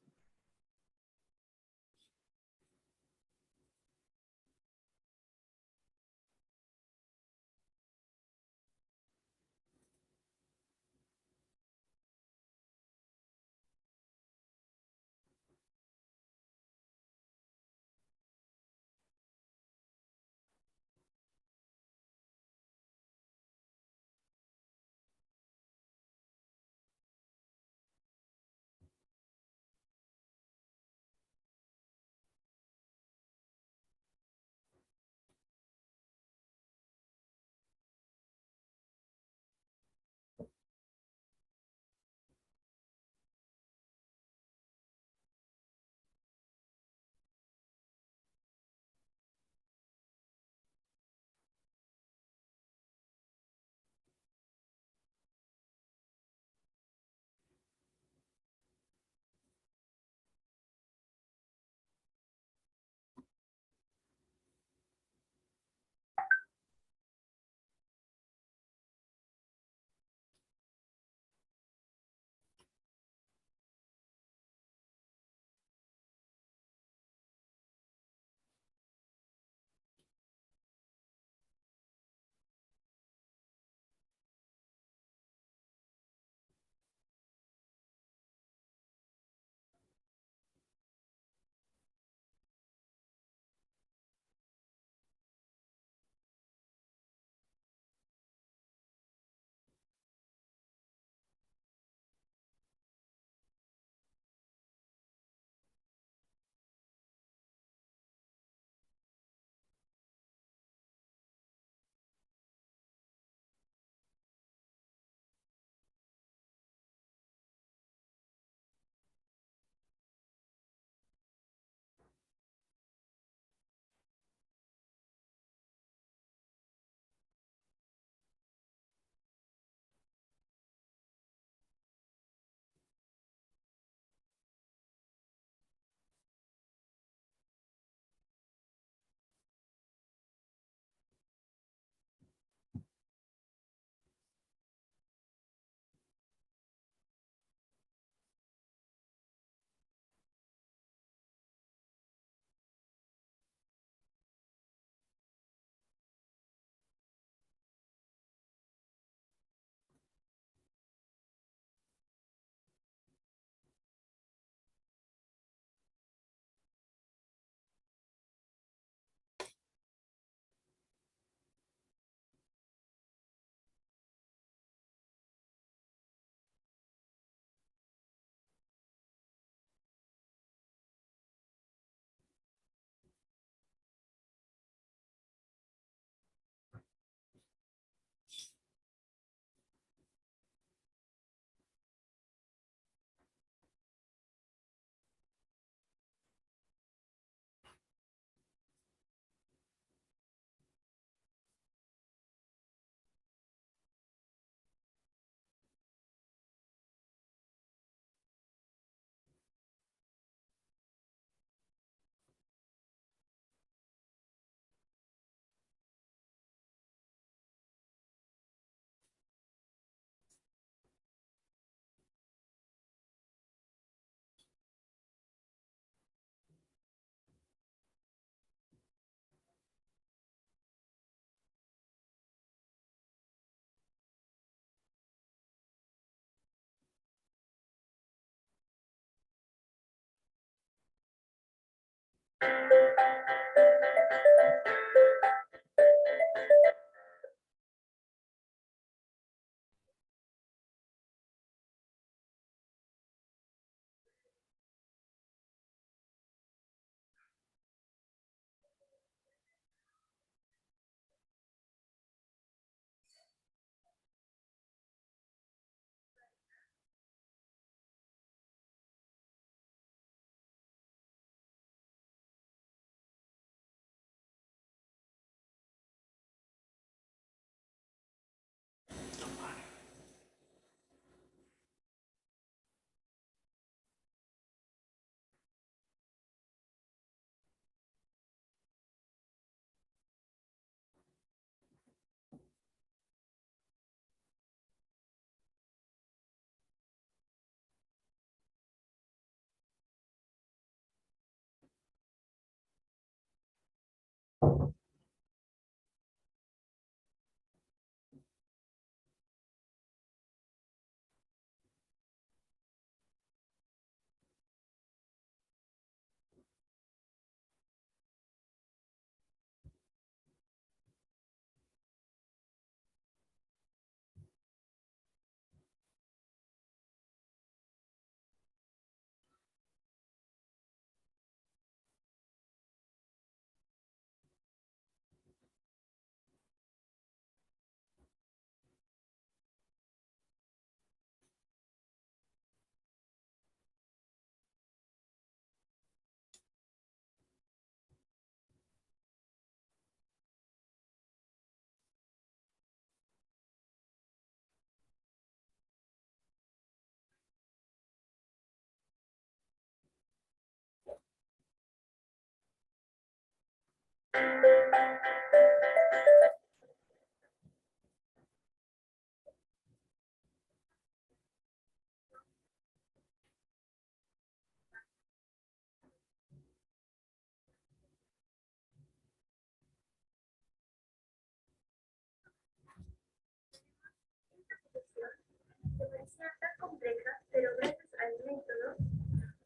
Que parecían tan complejas, pero gracias al método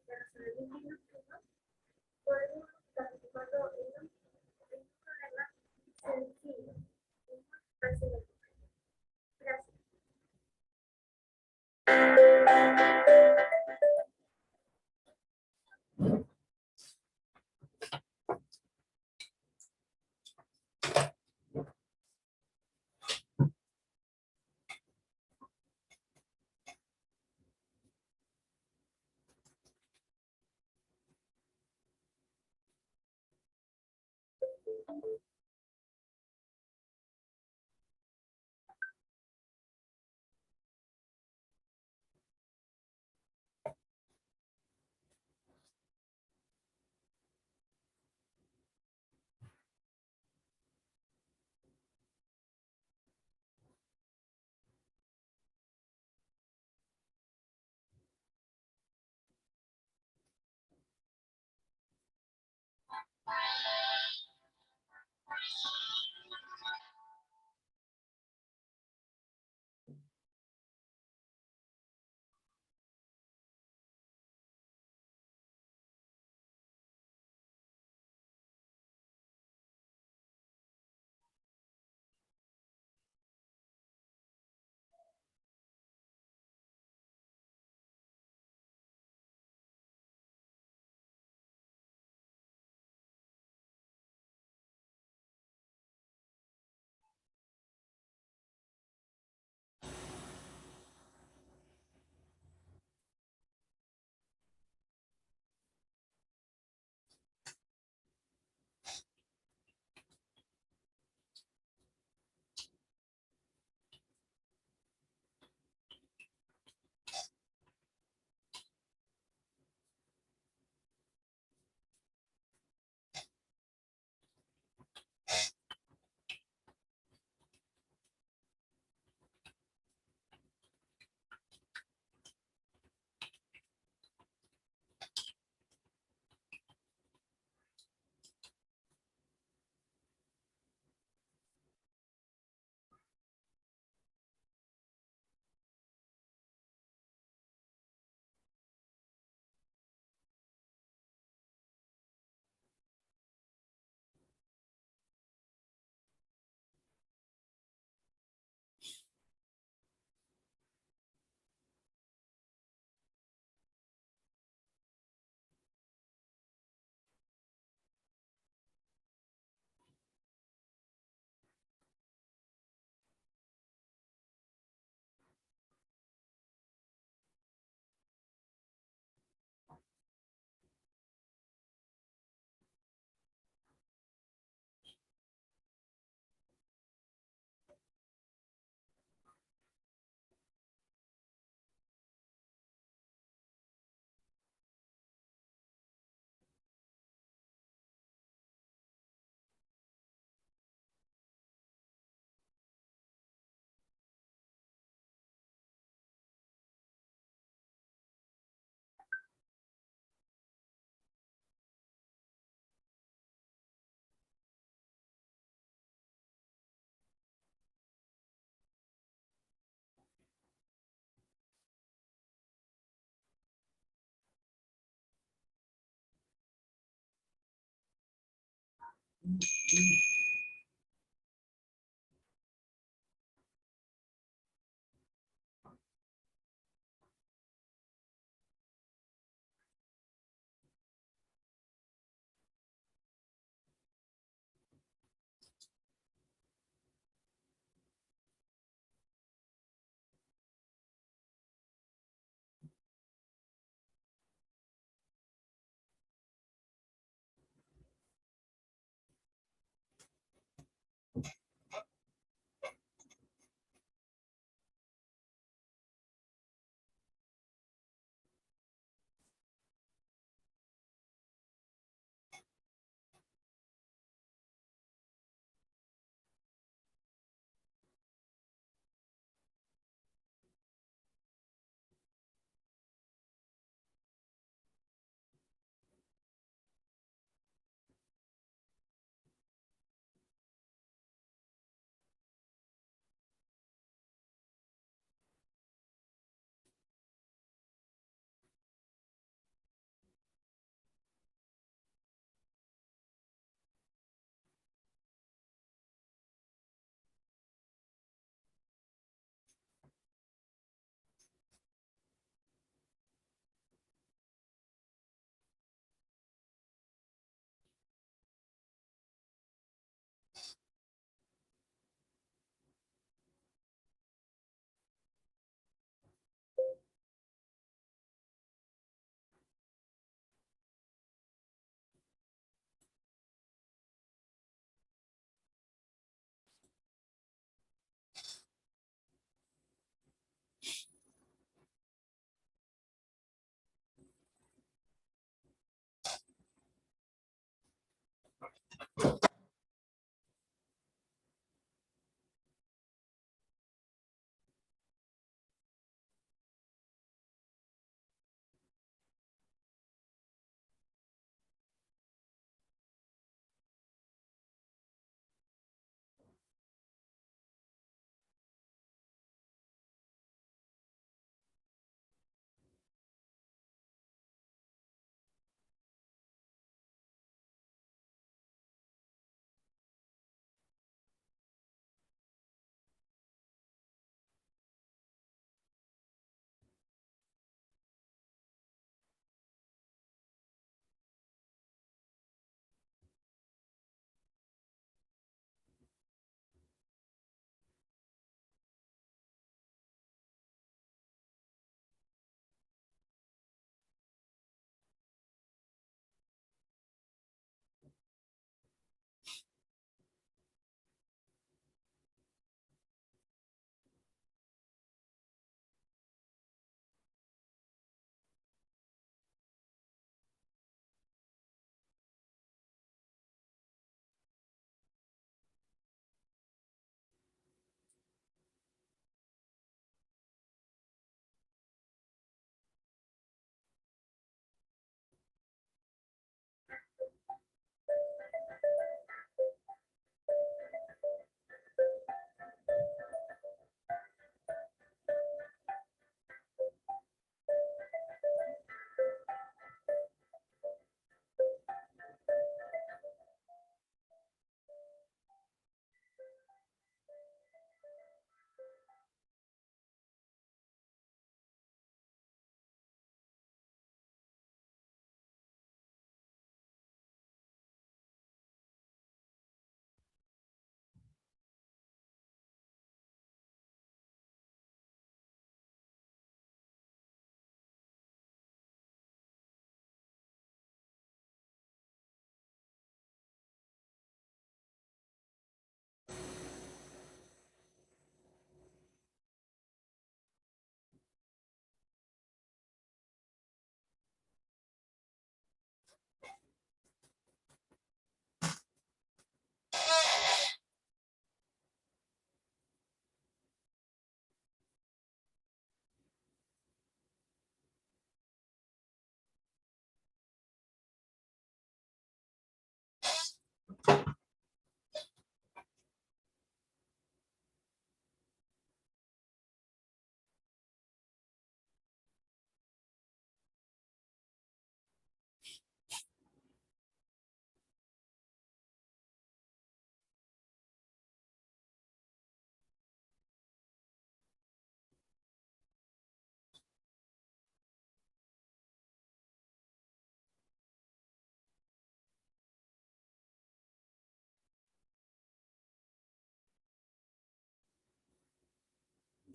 de razonamiento inductivo, podemos transformarlo en un problema sencillo y muy fácil de comprender. Gracias.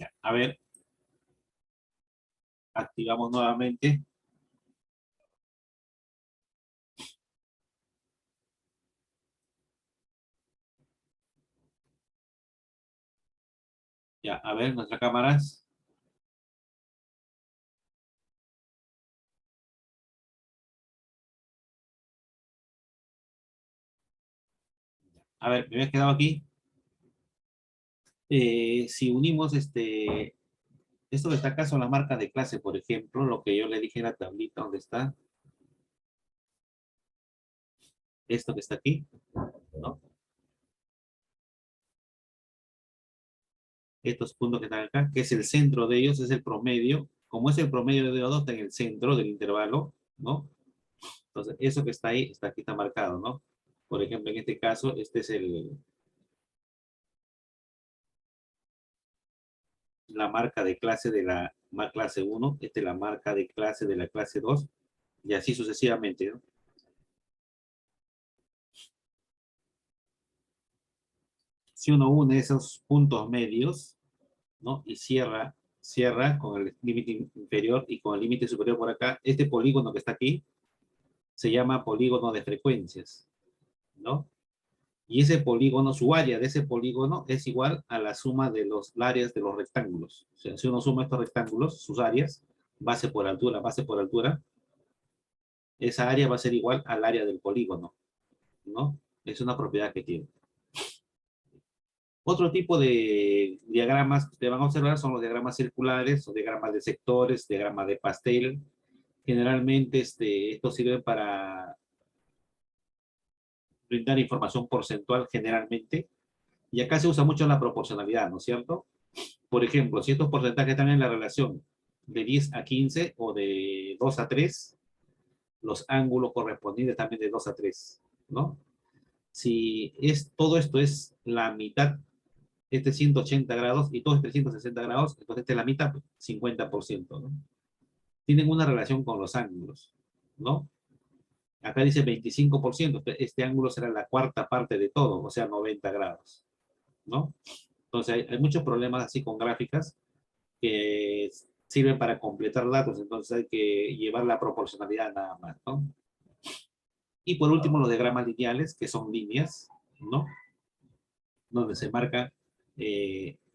Ya, a ver. Activamos nuevamente. Ya, a ver, nuestras cámaras. A ver, me había quedado aquí. Si unimos esto que está acá son las marcas de clase, por ejemplo, lo que yo le dije en la tablita, ¿dónde está? Esto que está aquí, ¿no? Estos puntos que están acá, que es el centro de ellos, es el promedio. Como es el promedio de O2, está en el centro del intervalo, ¿no? Entonces, eso que está ahí, está aquí, está marcado, ¿no? Por ejemplo, en este caso, este es la marca de clase de la clase 1, esta es la marca de clase de la clase 2, y así sucesivamente, ¿no? Si uno une esos puntos medios, ¿no? Y cierra con el límite inferior y con el límite superior por acá, este polígono que está aquí se llama polígono de frecuencias, ¿no? Y ese polígono, su área de ese polígono es igual a la suma de los áreas de los rectángulos. O sea, si uno suma estos rectángulos, sus áreas, base por altura, esa área va a ser igual al área del polígono, ¿no? Es una propiedad que tiene. Otro tipo de diagramas que ustedes van a observar son los diagramas circulares, o diagramas de sectores, diagramas de pastel. Generalmente estos sirven para brindar información porcentual generalmente. Y acá se usa mucho la proporcionalidad, ¿no es cierto? Por ejemplo, si estos porcentajes están en la relación de 10 a 15 o de 2 a 3, los ángulos correspondientes también de 2 a 3, ¿no? Si todo esto es la mitad, este 180 grados y todo es 360 grados, entonces esta es la mitad, 50%, ¿no? Tienen una relación con los ángulos, ¿no? Acá dice 25%, este ángulo será la cuarta parte de todo, o sea, 90 grados, ¿no? Entonces hay muchos problemas así con gráficas que sirven para completar datos, entonces hay que llevar la proporcionalidad nada más, ¿no? Y por último los diagramas lineales, que son líneas, ¿no? Donde se marcan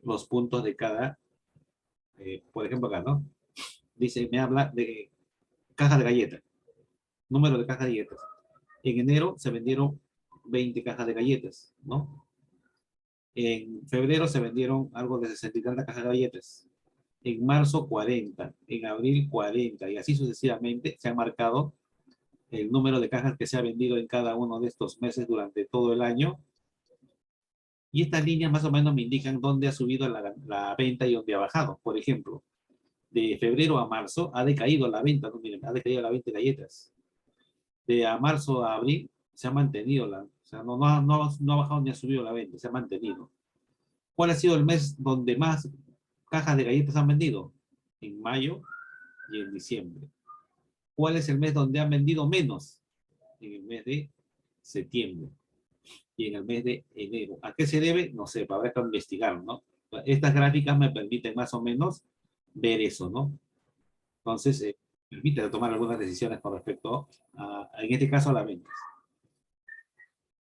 los puntos de cada, por ejemplo acá, ¿no? Dice, me habla de cajas de galletas, número de cajas de galletas. En enero se vendieron 20 cajas de galletas, ¿no? En febrero se vendieron algo de 60 y tantas cajas de galletas. En marzo 40, en abril 40, y así sucesivamente se ha marcado el número de cajas que se ha vendido en cada uno de estos meses durante todo el año. Y estas líneas más o menos me indican dónde ha subido la venta y dónde ha bajado. Por ejemplo, de febrero a marzo ha decaído la venta, ¿no? Miren, ha decaído la venta de galletas. De a marzo a abril se ha mantenido, o sea, no ha bajado ni ha subido la venta, se ha mantenido. ¿Cuál ha sido el mes donde más cajas de galletas han vendido? En mayo y en diciembre. ¿Cuál es el mes donde han vendido menos? En el mes de septiembre y en el mes de enero. ¿A qué se debe? No sé, habrá que investigar, ¿no? Estas gráficas me permiten más o menos ver eso, ¿no? Entonces, permite tomar algunas decisiones con respecto en este caso, a la venta.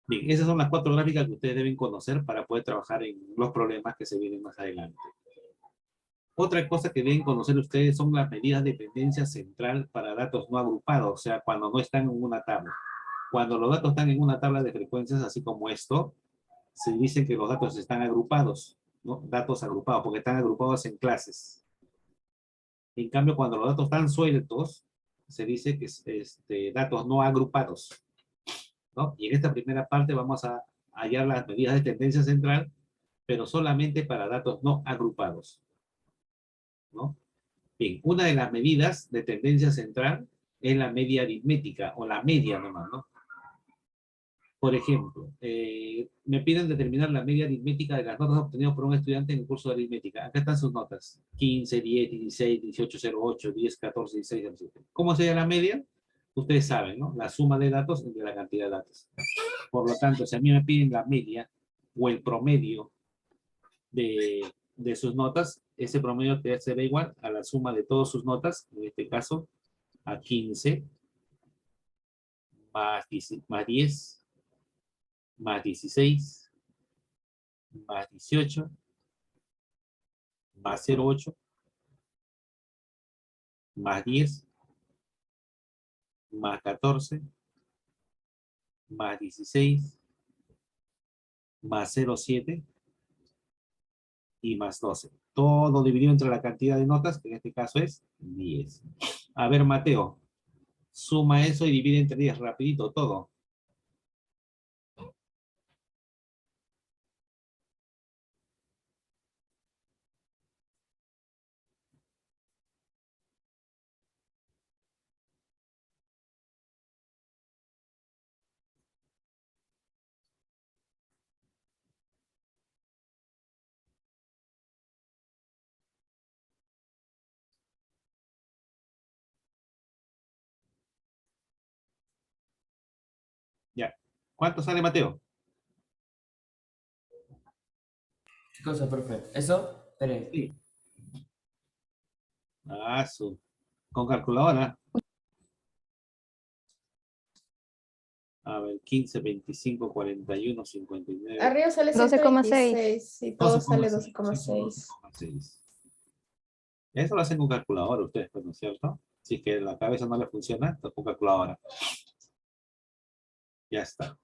Bien, esas son las 4 gráficas que ustedes deben conocer para poder trabajar en los problemas que se vienen más adelante. Otra cosa que deben conocer ustedes son las medidas de tendencia central para datos no agrupados, o sea, cuando no están en una tabla. Cuando los datos están en una tabla de frecuencias, así como esto, se dice que los datos están agrupados, ¿no? Datos agrupados, porque están agrupados en clases. En cambio, cuando los datos están sueltos, se dice que es datos no agrupados, ¿no? Y en esta primera parte vamos a hallar las medidas de tendencia central, pero solamente para datos no agrupados, ¿no? Bien, una de las medidas de tendencia central es la media aritmética, o la media nomás, ¿no? Por ejemplo, me piden determinar la media aritmética de las notas obtenidas por un estudiante en el curso de aritmética. Acá están sus notas. 15, 10, 16, 18, 08, 10, 14, 16, 17. ¿Cómo sería la media? Ustedes saben, ¿no? La suma de datos entre la cantidad de datos. Por lo tanto, si a mí me piden la media o el promedio de sus notas, ese promedio te será igual a la suma de todas sus notas, en este caso, a 15, más 10, más 16, más 18, más 0,8, más 10, más 14, más 16, más 0,7 y más 12. Todo dividido entre la cantidad de notas, que en este caso es 10. A ver, Mateo, suma eso y divide entre 10 rapidito todo. Ya. ¿Cuánto sale, Mateo? ¿Qué cosa, profe? ¿Eso? Espere. Sí. Con calculadora. A ver, 15, 25, 41, 59. Arriba sale 12,6. 126 y todo sale 12,6. 12,6. Eso lo hacen con calculadora ustedes, pues, ¿no es cierto? Si es que la cabeza no le funciona, pues, con calculadora. Ya está.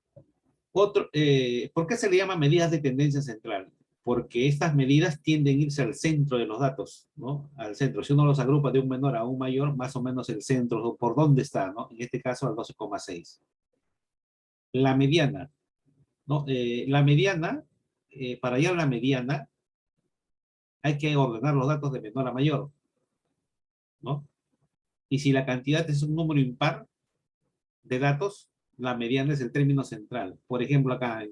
¿Por qué se le llama medidas de tendencia central? Porque estas medidas tienden a irse al centro de los datos, ¿no? Al centro. Si uno los agrupa de un menor a un mayor, más o menos el centro, por dónde está, ¿no? En este caso, al 12,6. La mediana, ¿no? La mediana, para hallar la mediana, hay que ordenar los datos de menor a mayor, ¿no? Y si la cantidad es un número impar de datos, la mediana es el término central. Por ejemplo, acá,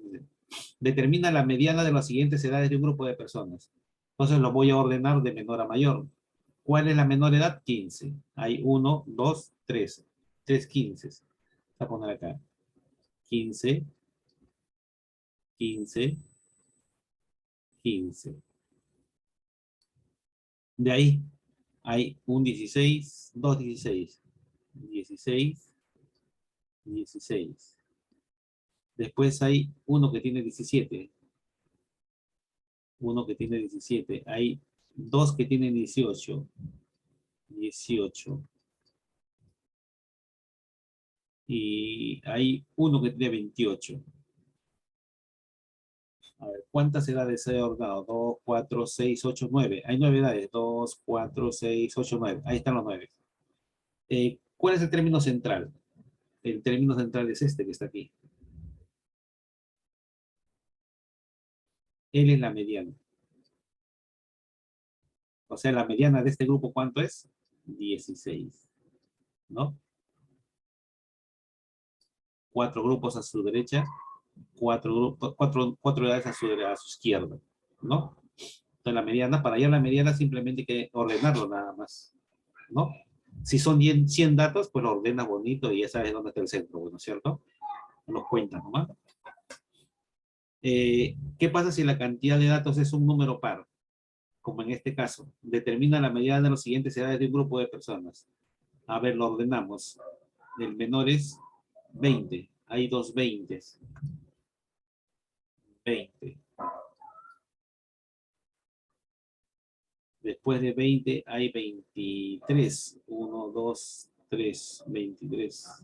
determina la mediana de las siguientes edades de un grupo de personas. Entonces lo voy a ordenar de menor a mayor. ¿Cuál es la menor edad? 15. Hay 1, 2, 13. 3 15. Voy a poner acá. 15, 15, 15. De ahí hay un 16, 2 16. 16, 16. Después hay uno que tiene 17. Uno que tiene 17. Hay dos que tienen 18. 18. Y hay uno que tiene 28. A ver, ¿cuántas edades he ordenado? 2, 4, 6, 8, 9. Hay 9 edades. 2, 4, 6, 8, 9. Ahí están los 9. ¿Cuál es el término central? El término central es este que está aquí. Él es la mediana. O sea, la mediana de este grupo, ¿cuánto es? 16. ¿No? 4 grupos a su derecha, 4 edades a su izquierda. ¿No? Entonces la mediana, para hallar la mediana simplemente hay que ordenarlo nada más. ¿No? Si son 100 datos, pues lo ordenas bonito y ya sabes dónde está el centro, ¿no es cierto? Los cuentas nomás. ¿Qué pasa si la cantidad de datos es un número par? Como en este caso. Determina la mediana de las siguientes edades de un grupo de personas. A ver, lo ordenamos. El menor es 20. Hay dos 20. 20. Después de 20 hay 23. 1, 2, 3. 23.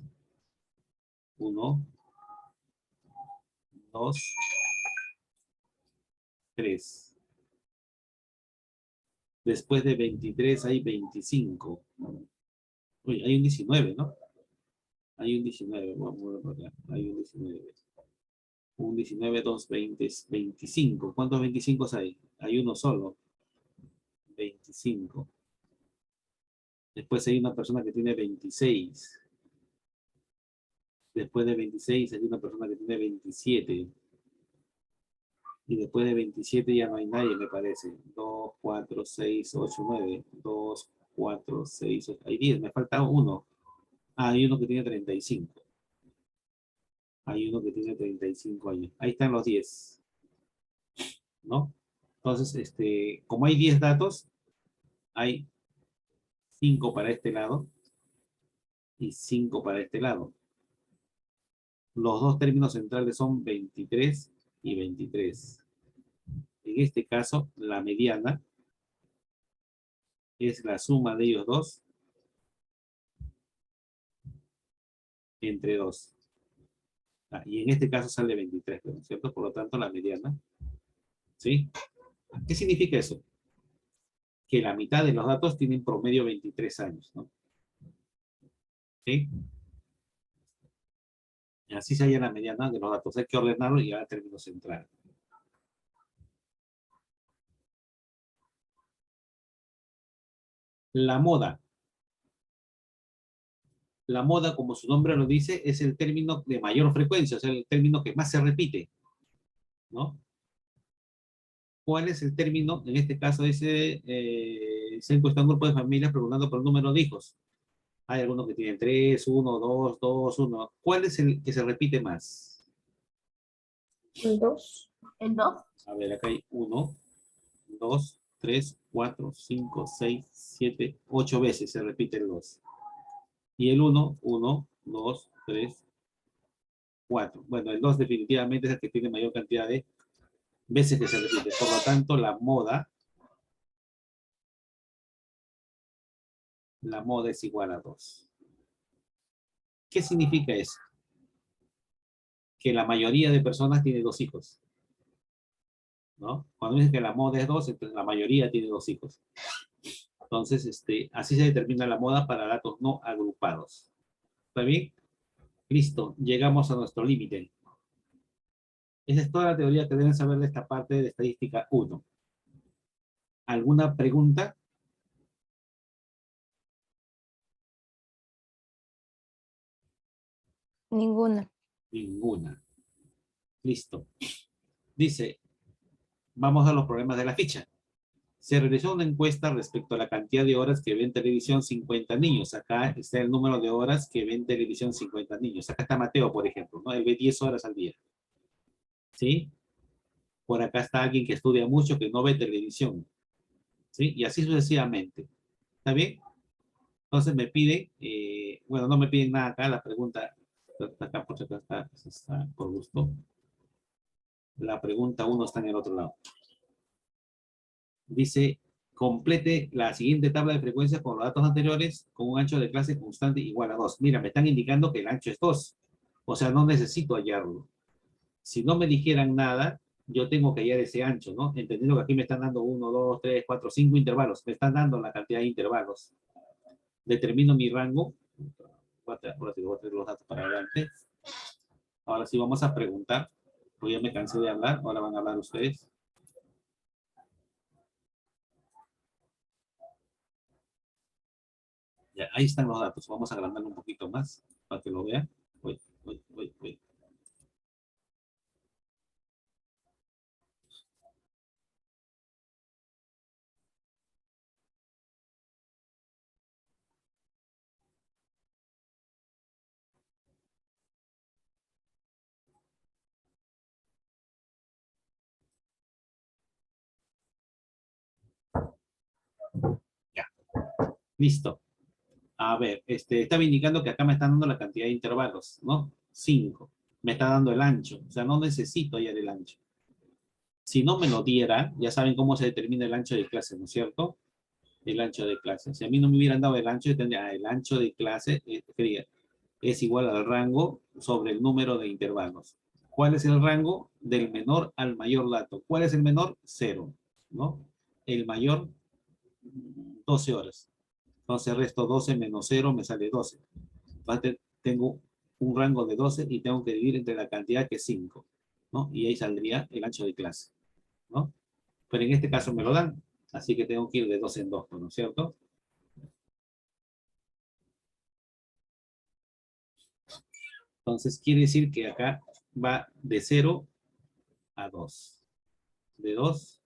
1, 2, 3. Después de 23 hay 25. Uy, hay un 19, ¿no? Hay un 19. Vamos a mover por acá. Hay un 19. Un 19, 2, 20, 25. ¿Cuántos 25 hay? Hay uno solo. 25. Después hay una persona que tiene 26. Después de 26 hay una persona que tiene 27. Y después de 27 ya no hay nadie, me parece. 2, 4, 6, 8, 9. 2, 4, 6, 8. Hay 10, me falta uno. Ah, hay uno que tiene 35. Hay uno que tiene 35 años. Ahí están los 10. ¿No? Entonces, como hay 10 datos, hay 5 para este lado y 5 para este lado. Los dos términos centrales son 23 y 23. En este caso, la mediana es la suma de ellos dos entre 2. Y en este caso sale 23, ¿no es cierto? Por lo tanto, la mediana, ¿sí? ¿Qué significa eso? Que la mitad de los datos tienen promedio 23 años, ¿no? ¿Sí? Y así se halla la mediana de los datos. Hay que ordenarlo y llegar al término central. La moda. La moda, como su nombre lo dice, es el término de mayor frecuencia, o sea, el término que más se repite, ¿no? ¿Cuál es el término? En este caso dice, se encuesta un grupo de familias preguntando por el número de hijos. Hay algunos que tienen 3, 1, 2, 2, 1. ¿Cuál es el que se repite más? El 2. ¿El 2? A ver, acá hay 1, 2, 3, 4, 5, 6, 7, 8 veces se repite el 2. Y el 1, 1, 2, 3, 4. Bueno, el 2 definitivamente es el que tiene mayor cantidad de veces que se repite. Por lo tanto, la moda es igual a 2. ¿Qué significa eso? Que la mayoría de personas tiene 2 hijos, ¿no? Cuando dicen que la moda es 2, entonces la mayoría tiene 2 hijos. Entonces, así se determina la moda para datos no agrupados. ¿Está bien? Listo, llegamos a nuestro límite. Esa es toda la teoría que deben saber de esta parte de estadística 1. ¿Alguna pregunta? Ninguna. Ninguna. Listo. Dice, vamos a los problemas de la ficha. Se realizó una encuesta respecto a la cantidad de horas que ven televisión 50 niños. Acá está el número de horas que ven televisión 50 niños. Acá está Mateo, por ejemplo, ¿no? Él ve 10 horas al día. ¿Sí? Por acá está alguien que estudia mucho, que no ve televisión. ¿Sí? Y así sucesivamente. ¿Está bien? Entonces me pide, bueno, no me piden nada acá, la pregunta, acá por acá está por gusto. La pregunta 1 está en el otro lado. Dice, complete la siguiente tabla de frecuencias con los datos anteriores con un ancho de clase constante igual a 2. Mira, me están indicando que el ancho es 2. O sea, no necesito hallarlo. Si no me dijeran nada, yo tengo que hallar ese ancho, ¿no? Entendiendo que aquí me están dando 1, 2, 3, 4, 5 intervalos. Me están dando la cantidad de intervalos. Determino mi rango. Ahora sí voy a traer los datos para adelante. Ahora sí vamos a preguntar. Pues ya me cansé de hablar. Ahora van a hablar ustedes. Ya, ahí están los datos. Vamos a agrandarlo un poquito más para que lo vean. Voy. Ya. Listo. A ver, estaba indicando que acá me están dando la cantidad de intervalos, ¿no? 5. Me está dando el ancho. O sea, no necesito hallar el ancho. Si no me lo diera, ya saben cómo se determina el ancho de clase, ¿no es cierto? El ancho de clase. Si a mí no me hubieran dado el ancho, yo tendría el ancho de clase es igual al rango sobre el número de intervalos. ¿Cuál es el rango? Del menor al mayor dato. ¿Cuál es el menor? 0, ¿no? El mayor, 12 horas. Entonces resto 12 menos 0 me sale 12. Entonces tengo un rango de 12 y tengo que dividir entre la cantidad que es 5, ¿no? Y ahí saldría el ancho de clase, ¿no? Pero en este caso me lo dan, así que tengo que ir de 2 en 2, ¿no es cierto? Entonces quiere decir que acá va de 0 a 2, de 2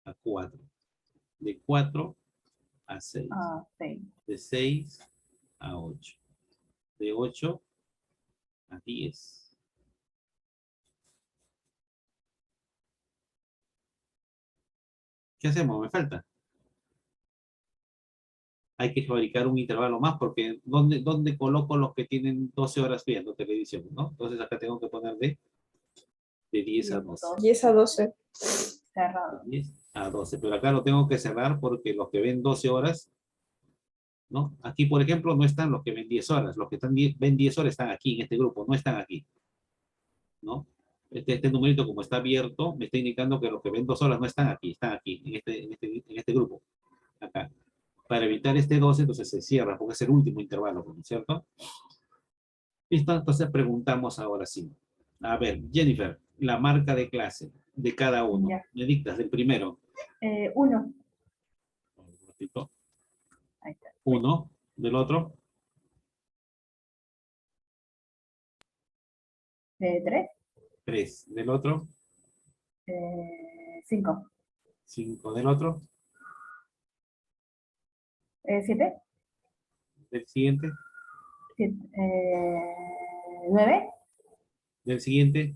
a 4, de 4 a 6, Ah, sí. de 6 a 8, de 8 a 10. ¿Qué hacemos? Me falta. Hay que fabricar un intervalo más porque ¿dónde coloco los que tienen 12 horas viendo televisión, ¿no? Entonces acá tengo que poner de 10 a 12. 10 a 12. Cerrado. 10 a 12, pero acá lo tengo que cerrar porque los que ven 12 horas, ¿no? Aquí, por ejemplo, no están los que ven 10 horas. Los que ven 10 horas están aquí en este grupo, no están aquí, ¿no? Este numerito, como está abierto, me está indicando que los que ven 2 horas no están aquí en este grupo, acá. Para evitar este 12, entonces se cierra, porque es el último intervalo, ¿no es cierto? Listo, entonces preguntamos ahora sí. A ver, Jennifer, la marca de clase de cada uno. Ya. Me dictas del primero. 1. Un ratito. Ahí está. 1, del otro. 3. 3, del otro. 5. 5, del otro. 7. Del siguiente. 9. Del siguiente.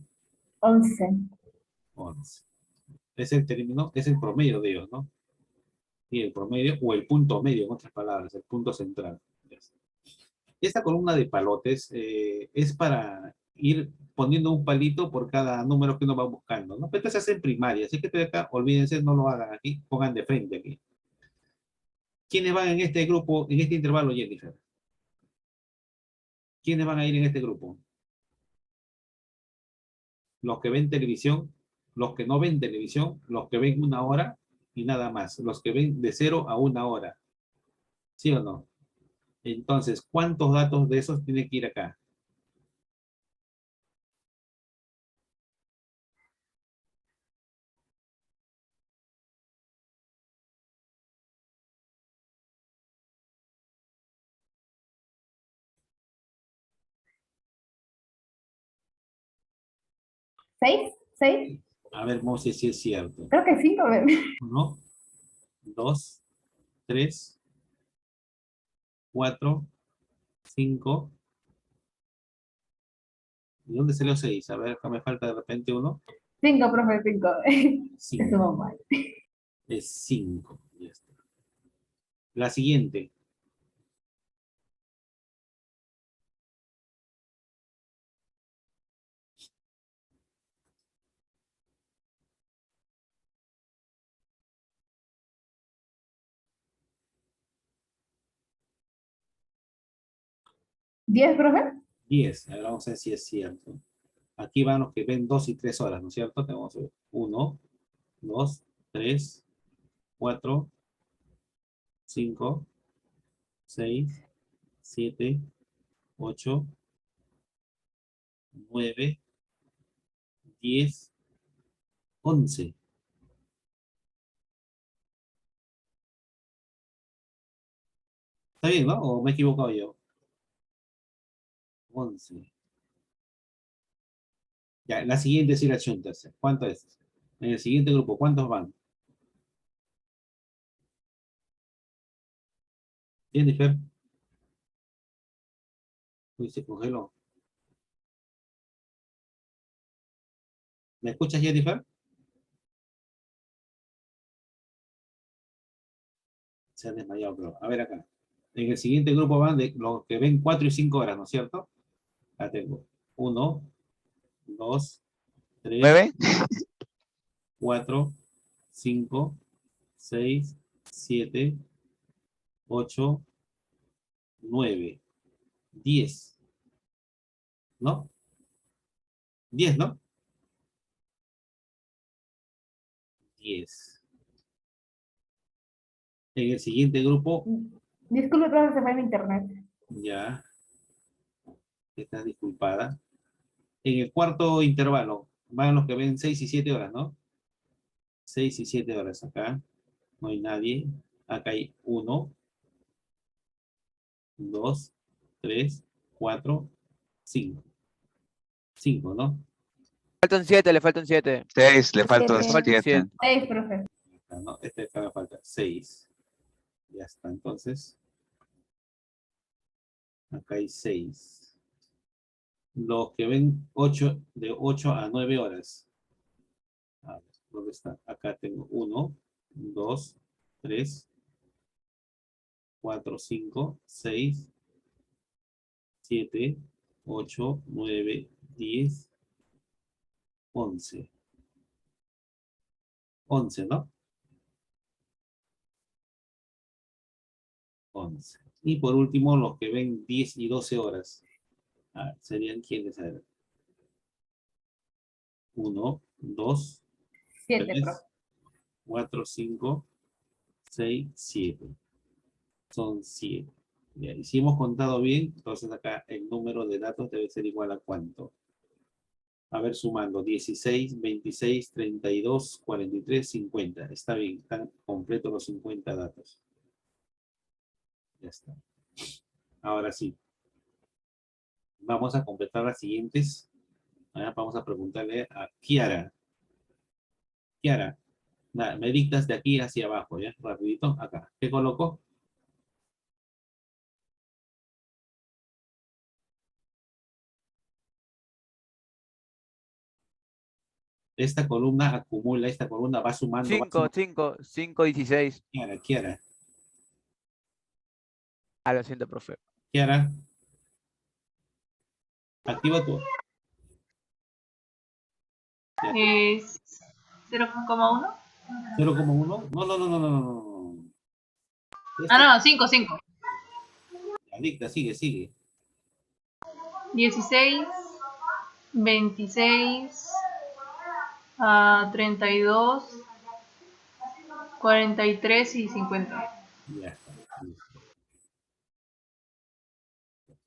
11. 11. Es el término, es el promedio de ellos, ¿no? Y el promedio, o el punto medio, en otras palabras, el punto central. Esta columna de palotes es para ir poniendo un palito por cada número que uno va buscando, ¿no? Pero esto se hace en primaria, así que estoy acá, olvídense, no lo hagan aquí, pongan de frente aquí. ¿Quiénes van en este grupo, en este intervalo, Jennifer? ¿Quiénes van a ir en este grupo? Los que ven televisión, los que no ven televisión, los que ven 1 hora y nada más, los que ven de 0 a 1 hora. ¿Sí o no? Entonces, ¿cuántos datos de esos tiene que ir acá? ¿6? A ver, Moses, si es cierto. Creo que 5. 1, 2, 3, 4, 5. ¿Y dónde salió 6? A ver, acá me falta de repente uno. 5, profe, 5. 5. Estuvo mal. Es 5. Ya está. La siguiente. ¿10, profe? 10. A ver, vamos a ver si es cierto. Aquí van los que ven 2 y 3 horas, ¿no es cierto? Tenemos 1, 2, 3, 4, 5, 6, 7, 8, 9, 10, 11. ¿Está bien, no? ¿O me he equivocado yo? 11. Ya, la siguiente sí la chuntas. ¿Cuánto es? En el siguiente grupo, ¿cuántos van? Jennifer. Uy, se congeló. ¿Me escuchas, Jennifer? Se ha desmayado, pero a ver acá. En el siguiente grupo van de los que ven 4 y 5 horas, ¿no es cierto? Acá tengo 1, 2, 3, 9. 4, 5, 6, 7, 8, 9, 10. ¿No? 10, ¿no? 10. En el siguiente grupo, Disculpe, profe, se fue en internet. ya, estás disculpada. En el cuarto intervalo, van los que ven 6 y 7 horas, ¿no? 6 y 7 horas acá. No hay nadie. Acá hay 1, 2, 3, 4, 5. 5, ¿no? Faltan 7, le faltan 7. 6, le faltan Siete. Faltan 7. 6, profe. Acá, ¿no? Este acá me falta 6. Ya está, entonces. Acá hay 6. Los que ven 8, de 8 a 9 horas. A ver, ¿dónde está? Acá tengo 1, 2, 3, 4, 5, 6, 7, 8, 9, 10, 11. 11, ¿no? 11. Y por último, los que ven 10 y 12 horas. A ver, ¿serían quiénes? A ver. 1, 2, 7, 3, profe. 4, 5, 6, 7. Son 7. Ya, y si hemos contado bien, entonces acá el número de datos debe ser igual a ¿cuánto? A ver, sumando 16, 26, 32, 43, 50. Está bien, están completos los 50 datos. Ya está. Ahora sí. Vamos a completar las siguientes. Ahora vamos a preguntarle a Kiara. Kiara, nada, me dictas de aquí hacia abajo, ¿ya? Rapidito, acá. ¿Qué colocó? Esta columna acumula, esta columna va sumando, va 5, sumando. 5, 5, 16. Kiara, Kiara, Ah, lo siento, profe. Kiara. Activa tu. Ya. Es 0,1. 0,1. No, no, no, no, no, no, no. Ah, Esta, no, 5, 5. ya, dicta, sigue, sigue. 16, 26, 32, 43 y 50. Ya está. Listo.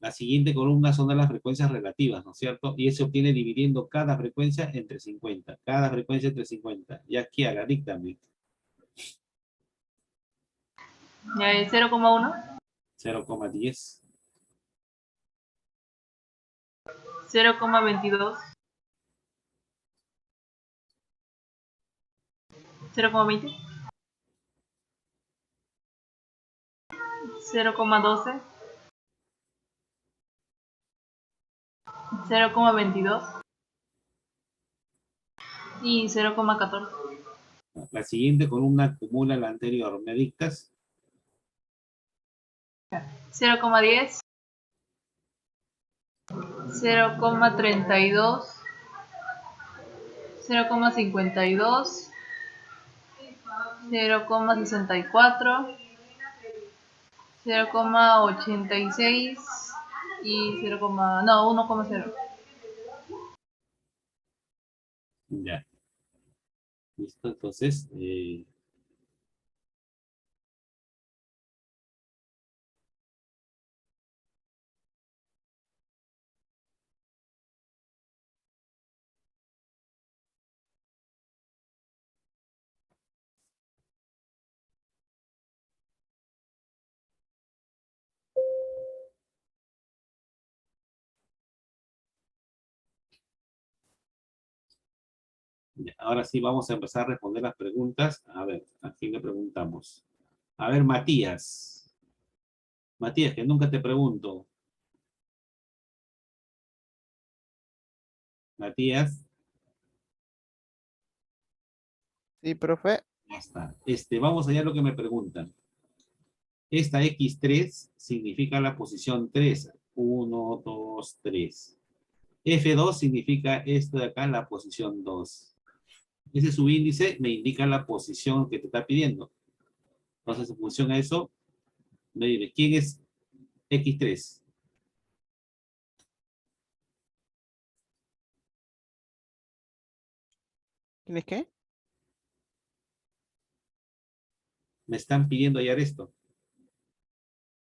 La siguiente columna son de las frecuencias relativas, ¿no es cierto? Y eso se obtiene dividiendo cada frecuencia entre 50. Cada frecuencia entre 50. Ya, Kiara, díctame. Ya es 0,1, 0,10, 0,22, 0,20, 0,12, 0,22 y 0,14. La siguiente columna acumula la anterior. ¿Me dictas? 0,10, 0,32, 0,52, 0,64, 0,86 y 0, no, 1,0. Ya. Listo, entonces. Ya, ahora sí vamos a empezar a responder las preguntas. A ver, ¿a quién le preguntamos? A ver, Matías. Matías, que nunca te pregunto. Matías, Sí, profe. ya está. Vamos allá a lo que me preguntan. Esta X3 significa la posición 3. 1, 2, 3. F2 significa esto de acá, la posición 2. Ese subíndice me indica la posición que te está pidiendo. Entonces, en función a eso, me dice, ¿quién es X3? ¿Tienes qué? Me están pidiendo hallar esto.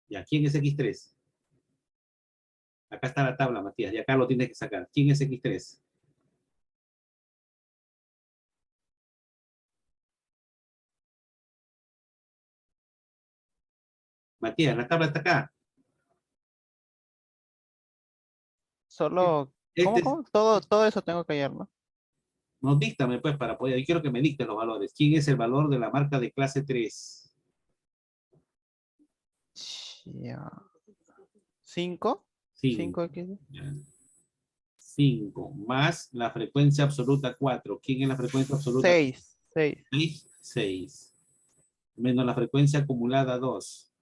Ya, ¿quién es X3? Acá está la tabla, Matías, y acá lo tienes que sacar. ¿Quién es X3? Matías, la tabla está acá. Solo. Este ¿Cómo, es, cómo? Todo eso tengo que hallar, ¿no? no, díctame pues para poder, yo quiero que me dicten los valores. ¿Quién es el valor de la marca de clase 3? Ya. 5. 5. 5x. 5 más la frecuencia absoluta 4. ¿Quién es la frecuencia absoluta? 6. 6. 6. 6. menos la frecuencia acumulada 2,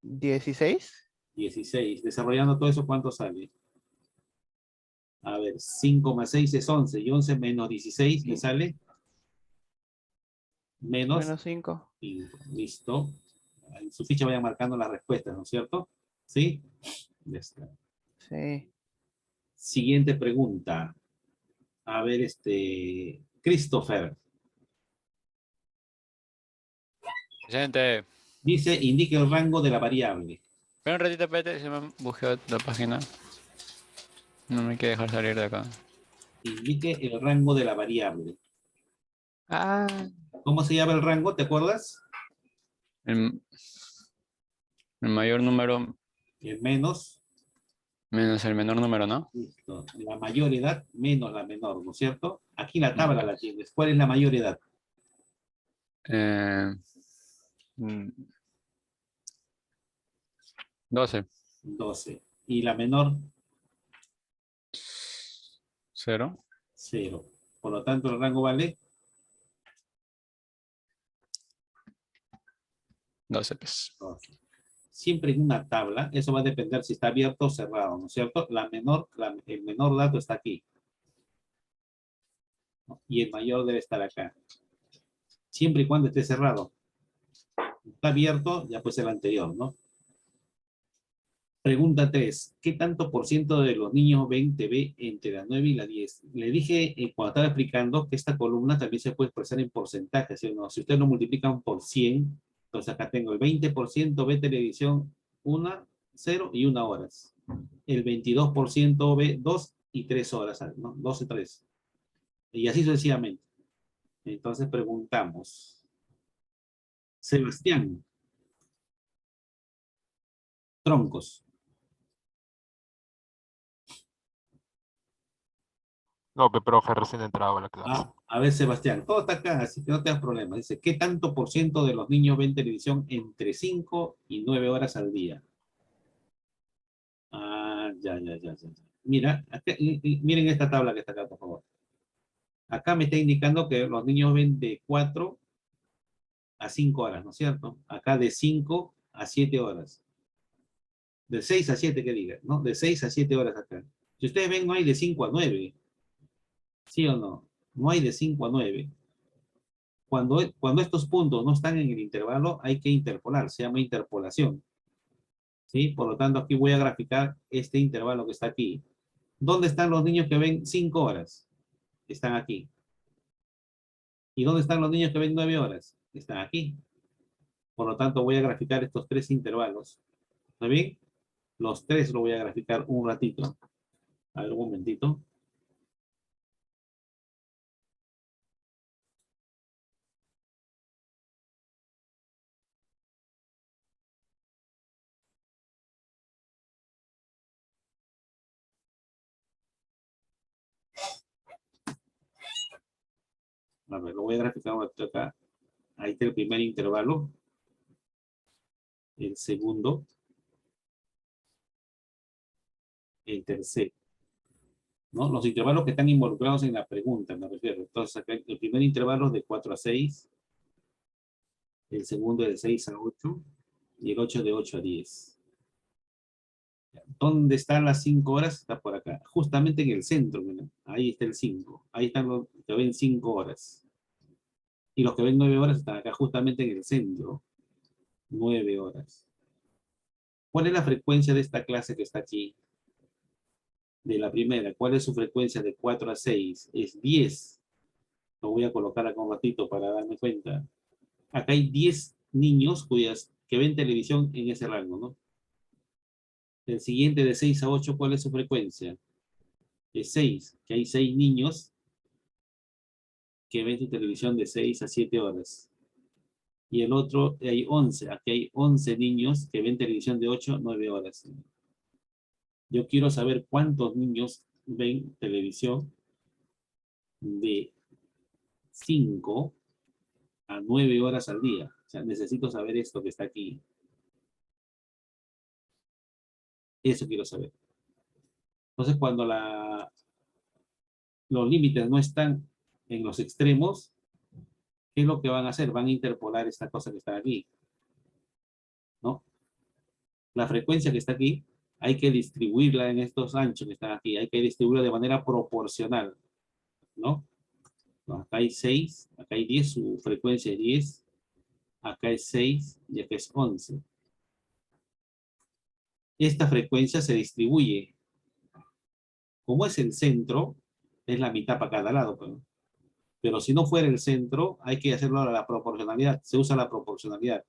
16. 16. Desarrollando todo eso, ¿cuánto sale? A ver, 5 más 6 es 11, y 11 menos 16, ¿qué sale? Menos Menos 5. 5. Listo. En su ficha vayan marcando las respuestas, ¿no es cierto? ¿Sí? Ya está. Sí. Siguiente pregunta. A ver, Christopher. Presente. Dice, indique el rango de la variable. Espera un ratito, espérate, se me bugueó la página. No me quiere dejar salir de acá. Indique el rango de la variable. Ah. ¿Cómo se llama el rango? ¿Te acuerdas? El mayor número El menos. menos el menor número, ¿no? Listo. La mayor edad menos la menor, ¿no es cierto? Aquí la tabla la tienes. ¿Cuál es la mayor edad? Mm, 12. 12. ¿Y la menor? 0. 0. Por lo tanto, el rango vale 12, pues. 12. Siempre en una tabla, eso va a depender si está abierto o cerrado, ¿no es cierto? El menor dato está aquí. ¿No? Y el mayor debe estar acá. Siempre y cuando esté cerrado. Está abierto, ya pues el anterior, ¿no? Pregunta 3. ¿Qué tanto por ciento de los niños ven TV entre las 9 y las 10? Le dije cuando estaba explicando que esta columna también se puede expresar en porcentajes, ¿sí o no? Si ustedes lo multiplican por 100, entonces acá tengo el 20% ve televisión 1, 0 y 1 horas. El 22% ve 2 y 3 horas, ¿no? 2 y 3. Y así sucesivamente. Entonces preguntamos. Sebastián. Troncos. No, profe, recién entraba a la clase. A ver, Sebastián, todo está acá, así que no te das problema. Dice, ¿qué tanto por ciento de los niños ven televisión entre 5 y 9 horas al día? Ah, ya. Mira, miren esta tabla que está acá, por favor. Acá me está indicando que los niños ven de 4 a 5 horas, ¿no es cierto? Acá de 5 a 7 horas. De 6 a 7, que diga, ¿no? De 6 a 7 horas acá. Si ustedes ven, no hay de 5 a 9. ¿Sí o no? No hay de 5 a 9. Cuando estos puntos no están en el intervalo, hay que interpolar, se llama interpolación. ¿Sí? Por lo tanto, aquí voy a graficar este intervalo que está aquí. ¿Dónde están los niños que ven 5 horas? Están aquí. ¿Y dónde están los niños que ven 9 horas? Están aquí. Por lo tanto, voy a graficar estos 3 intervalos. ¿Está bien? Los 3 lo voy a graficar un ratito. A ver, un momentito. A ver, lo voy a graficar un ratito acá. Ahí está el primer intervalo. El segundo. El tercero. ¿No? Los intervalos que están involucrados en la pregunta, me refiero. Entonces, acá el primer intervalo es de 4 a 6, el segundo de 6 a 8 y el 8 de 8 a 10. ¿Dónde están las 5 horas? Está por acá, justamente en el centro. Mira. Ahí está el 5. Ahí están los que ven 5 horas. Y los que ven 9 horas están acá, justamente en el centro. 9 horas. ¿Cuál es la frecuencia de esta clase que está aquí? De la primera, ¿cuál es su frecuencia de 4 a 6? Es 10. Lo voy a colocar acá un ratito para darme cuenta. Acá hay 10 niños que ven televisión en ese rango, ¿no? El siguiente de 6 a 8, ¿cuál es su frecuencia? Es 6, que hay 6 niños que ven su televisión de 6 a 7 horas. Y el otro, hay 11, aquí hay 11 niños que ven televisión de 8 a 9 horas. Yo quiero saber cuántos niños ven televisión de 5 a 9 horas al día. O sea, necesito saber esto que está aquí. Eso quiero saber. Entonces, cuando los límites no están en los extremos, ¿Qué es lo que van a hacer? Van a interpolar esta cosa que está aquí, ¿no? La frecuencia que está aquí, hay que distribuirla en estos anchos que están aquí. Hay que distribuirla de manera proporcional, ¿no? Acá hay 6, acá hay 10, su frecuencia es 10. Acá es 6 y acá es 11. Esta frecuencia se distribuye. Como es el centro, es la mitad para cada lado. Pero si no fuera el centro, hay que hacerlo a la proporcionalidad. Se usa la proporcionalidad.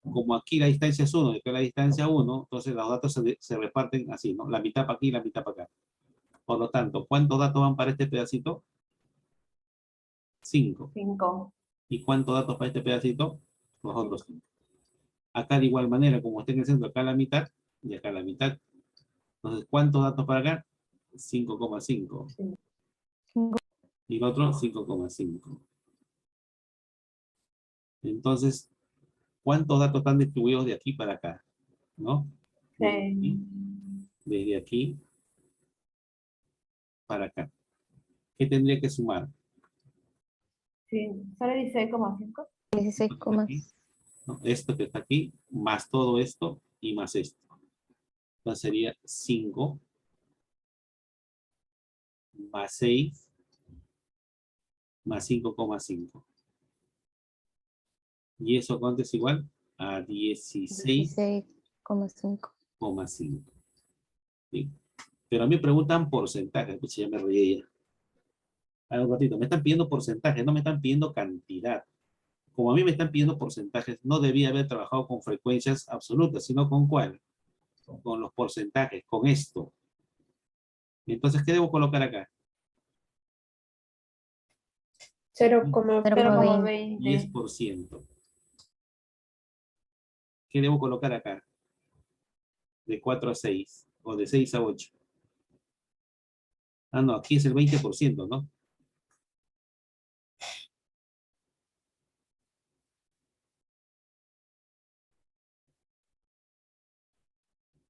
Como aquí la distancia es 1 y acá la distancia es 1, entonces los datos se reparten así, ¿no? La mitad para aquí y la mitad para acá. Por lo tanto, ¿cuántos datos van para este pedacito? 5. 5. ¿Y cuántos datos para este pedacito? Los otros 5. Acá de igual manera, como está en el centro, acá la mitad y acá la mitad. Entonces, ¿cuántos datos para acá? 5,5. Y el otro 5,5. Entonces, ¿cuántos datos están distribuidos de aquí para acá? ¿No? Desde aquí para acá. ¿Qué tendría que sumar? Sí, solo 16,5. 16, Aquí, ¿no? Esto que está aquí, más todo esto y más esto. Entonces sería 5 más 6 más 5,5. ¿Y eso cuánto es igual? A 16,5. 16,5. ¿Sí? Pero a mí me preguntan porcentaje, pues ya me reí ya. A un ratito, me están pidiendo porcentaje, no me están pidiendo cantidad. Como a mí me están pidiendo porcentajes, no debía haber trabajado con frecuencias absolutas, sino con ¿cuál? Con los porcentajes, con esto. Entonces, ¿qué debo colocar acá? 0,20. 10%. ¿Qué debo colocar acá? De 4 a 6 o de 6 a 8. Ah, no, aquí es el 20%, ¿no?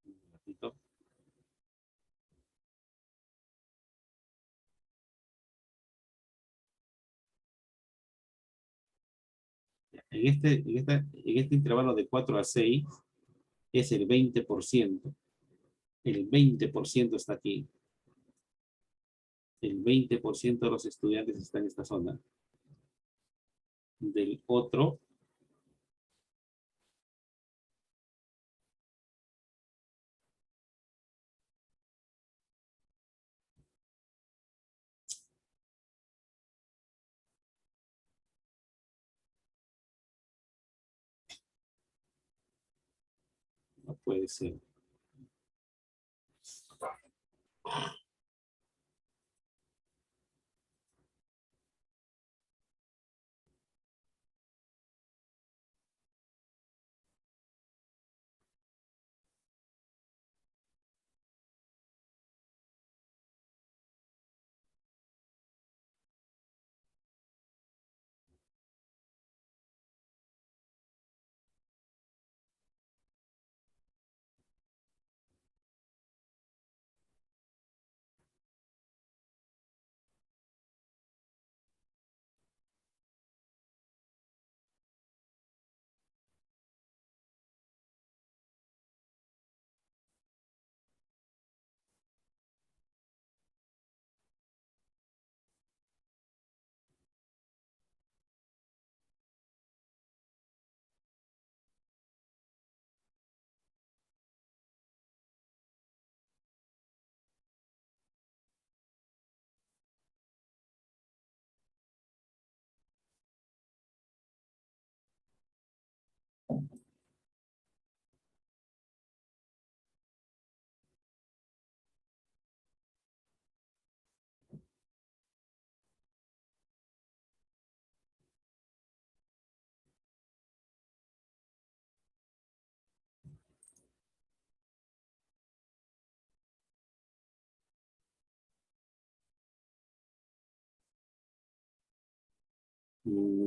Un ratito. En este intervalo de 4 a 6 es el 20%. El 20% está aquí. El 20% de los estudiantes está en esta zona. Del otro, no puede ser.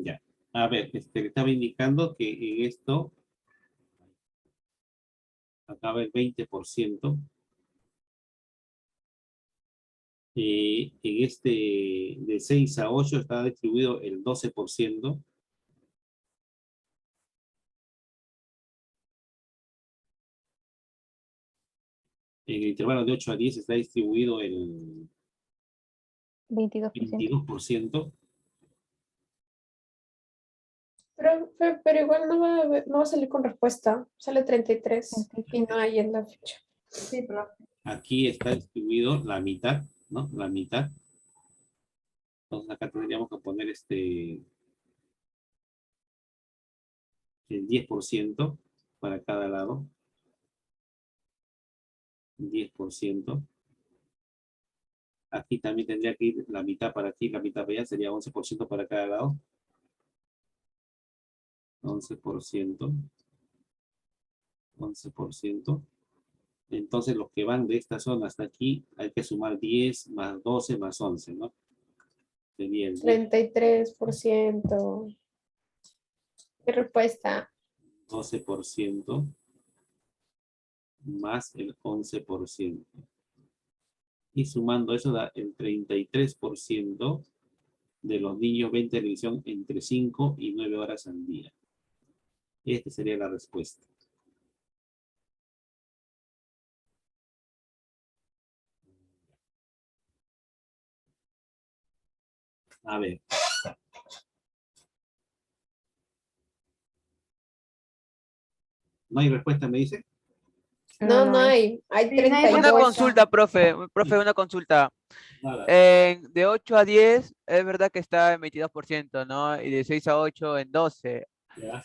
Ya. A ver, le estaba indicando que en esto acaba el 20%. En este de 6 a 8 está distribuido el 12%. En el intervalo de 8 a 10 está distribuido el 22%. 22%. Pero igual no va a salir con respuesta. Sale 33 y no hay en la ficha. Sí, profe. Aquí está distribuido la mitad, ¿no? La mitad. Entonces acá tendríamos que poner el 10% para cada lado. 10%. Aquí también tendría que ir la mitad para aquí, la mitad para allá, sería 11% para cada lado. 11%. 11%. Entonces los que van de esta zona hasta aquí, hay que sumar 10 más 12 más 11, ¿no? Sería el 33%. ¿Qué respuesta? 12% más el 11%. Y sumando eso da el 33% de los niños ven televisión entre 5 y 9 horas al día. Esta sería la respuesta. A ver. ¿No hay respuesta, me dice? No hay. Hay Sí, no hay 32. Una respuesta. consulta, profe, una consulta. Nada. De 8 a 10, es verdad que está en 22%, ¿no? Y de 6 a 8 en 12. Ya.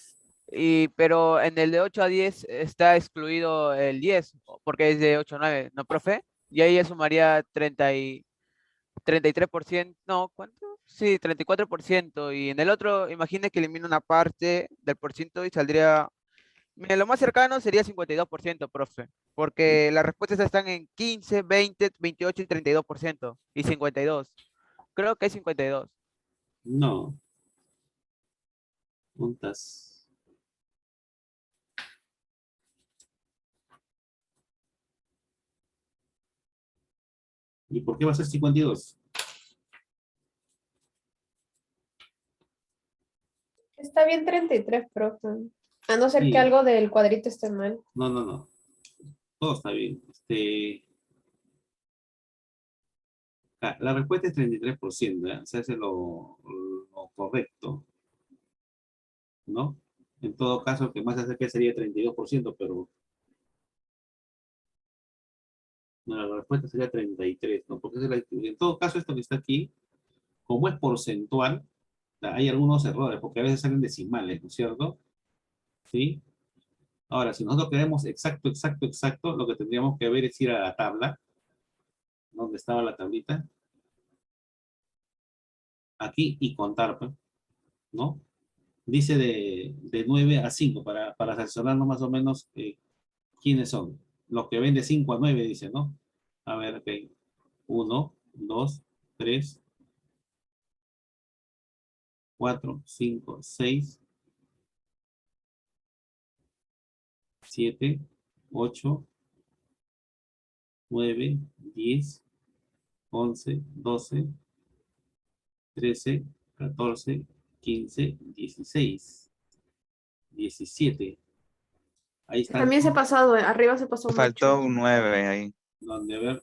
Pero en el de 8 a 10 está excluido el 10, porque es de 8 a 9, ¿no, profe? Y ahí ya sumaría 33%, no, ¿cuánto? Sí, 34%. Y en el otro, imagine que elimina una parte del por ciento y saldría... Mira, lo más cercano sería 52%, profe, porque las respuestas están en 15, 20, 28 y 32%, y 52. Creo que es 52. No. Juntas. ¿Y por qué va a ser 52? Está bien 33, profe. A no ser Sí. que algo del cuadrito esté mal. No. Todo está bien. La respuesta es 33%, ¿eh? O sea, ese es lo correcto, ¿no? En todo caso, el que más se acerca sería 32%, pero no, la respuesta sería 33, ¿no? Porque en todo caso, esto que está aquí, como es porcentual, o sea, hay algunos errores, porque a veces salen decimales, ¿no es cierto? ¿Sí? Ahora, si nosotros queremos exacto, lo que tendríamos que ver es ir a la tabla, donde estaba la tablita, aquí y contar, pues, ¿no? Dice de 9 a 5, para seleccionarnos más o menos quiénes son. Los que ven de 5 a 9, dice, ¿no? A ver, ok. 1, 2, 3, 4, 5, 6, 7, 8, 9, 10, 11, 12, 13, 14, 15, 16, 17. Ahí están. También se ha pasado, arriba se pasó Faltó mucho. un 9 ahí. Donde, a ver,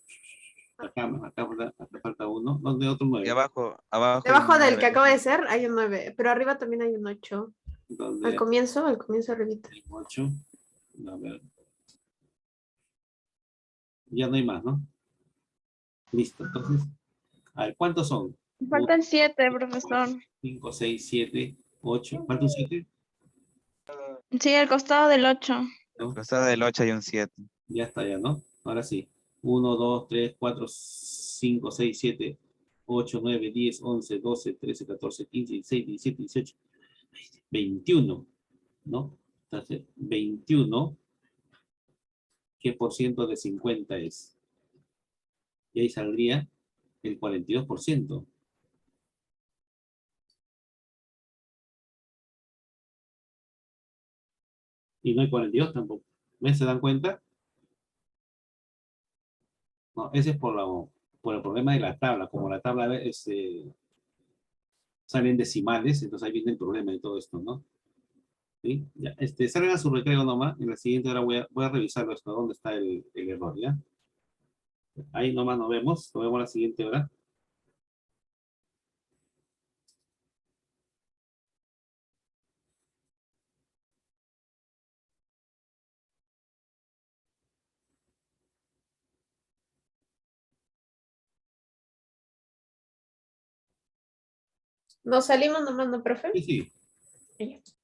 acá falta uno. ¿Dónde otro 9? Y abajo hay Debajo un del 9 que acaba de también. ser hay un 9, pero arriba también hay un 8. Al ¿Dónde? comienzo arribita. 8. A ver. Ya no hay más, ¿no? Listo, entonces, a ver, ¿cuántos son? Faltan 7, profesor. 5, 6, 7, 8. ¿Falta un 7? Sí, al costado del 8. Al costado del 8 hay un 7. Ya está, ya, ¿no? Ahora sí. 1, 2, 3, 4, 5, 6, 7, 8, 9, 10, 11, 12, 13, 14, 15, 16, 17, 18, 21, ¿no? Entonces, 21, ¿qué por ciento de 50 es? Y ahí saldría el 42%. Y no hay 42 tampoco. ¿Ven? ¿Se dan cuenta? No, ese es por la O. por el problema de la tabla. Como la tabla salen decimales, entonces ahí viene el problema de todo esto, ¿no? ¿Sí? Ya, salgan a su recreo nomás. En la siguiente hora voy a revisarlo esto, dónde está el error, ¿ya? Ahí nomás nos vemos la siguiente hora. Nos salimos nomás, ¿no, profe? Sí, sí. Ya.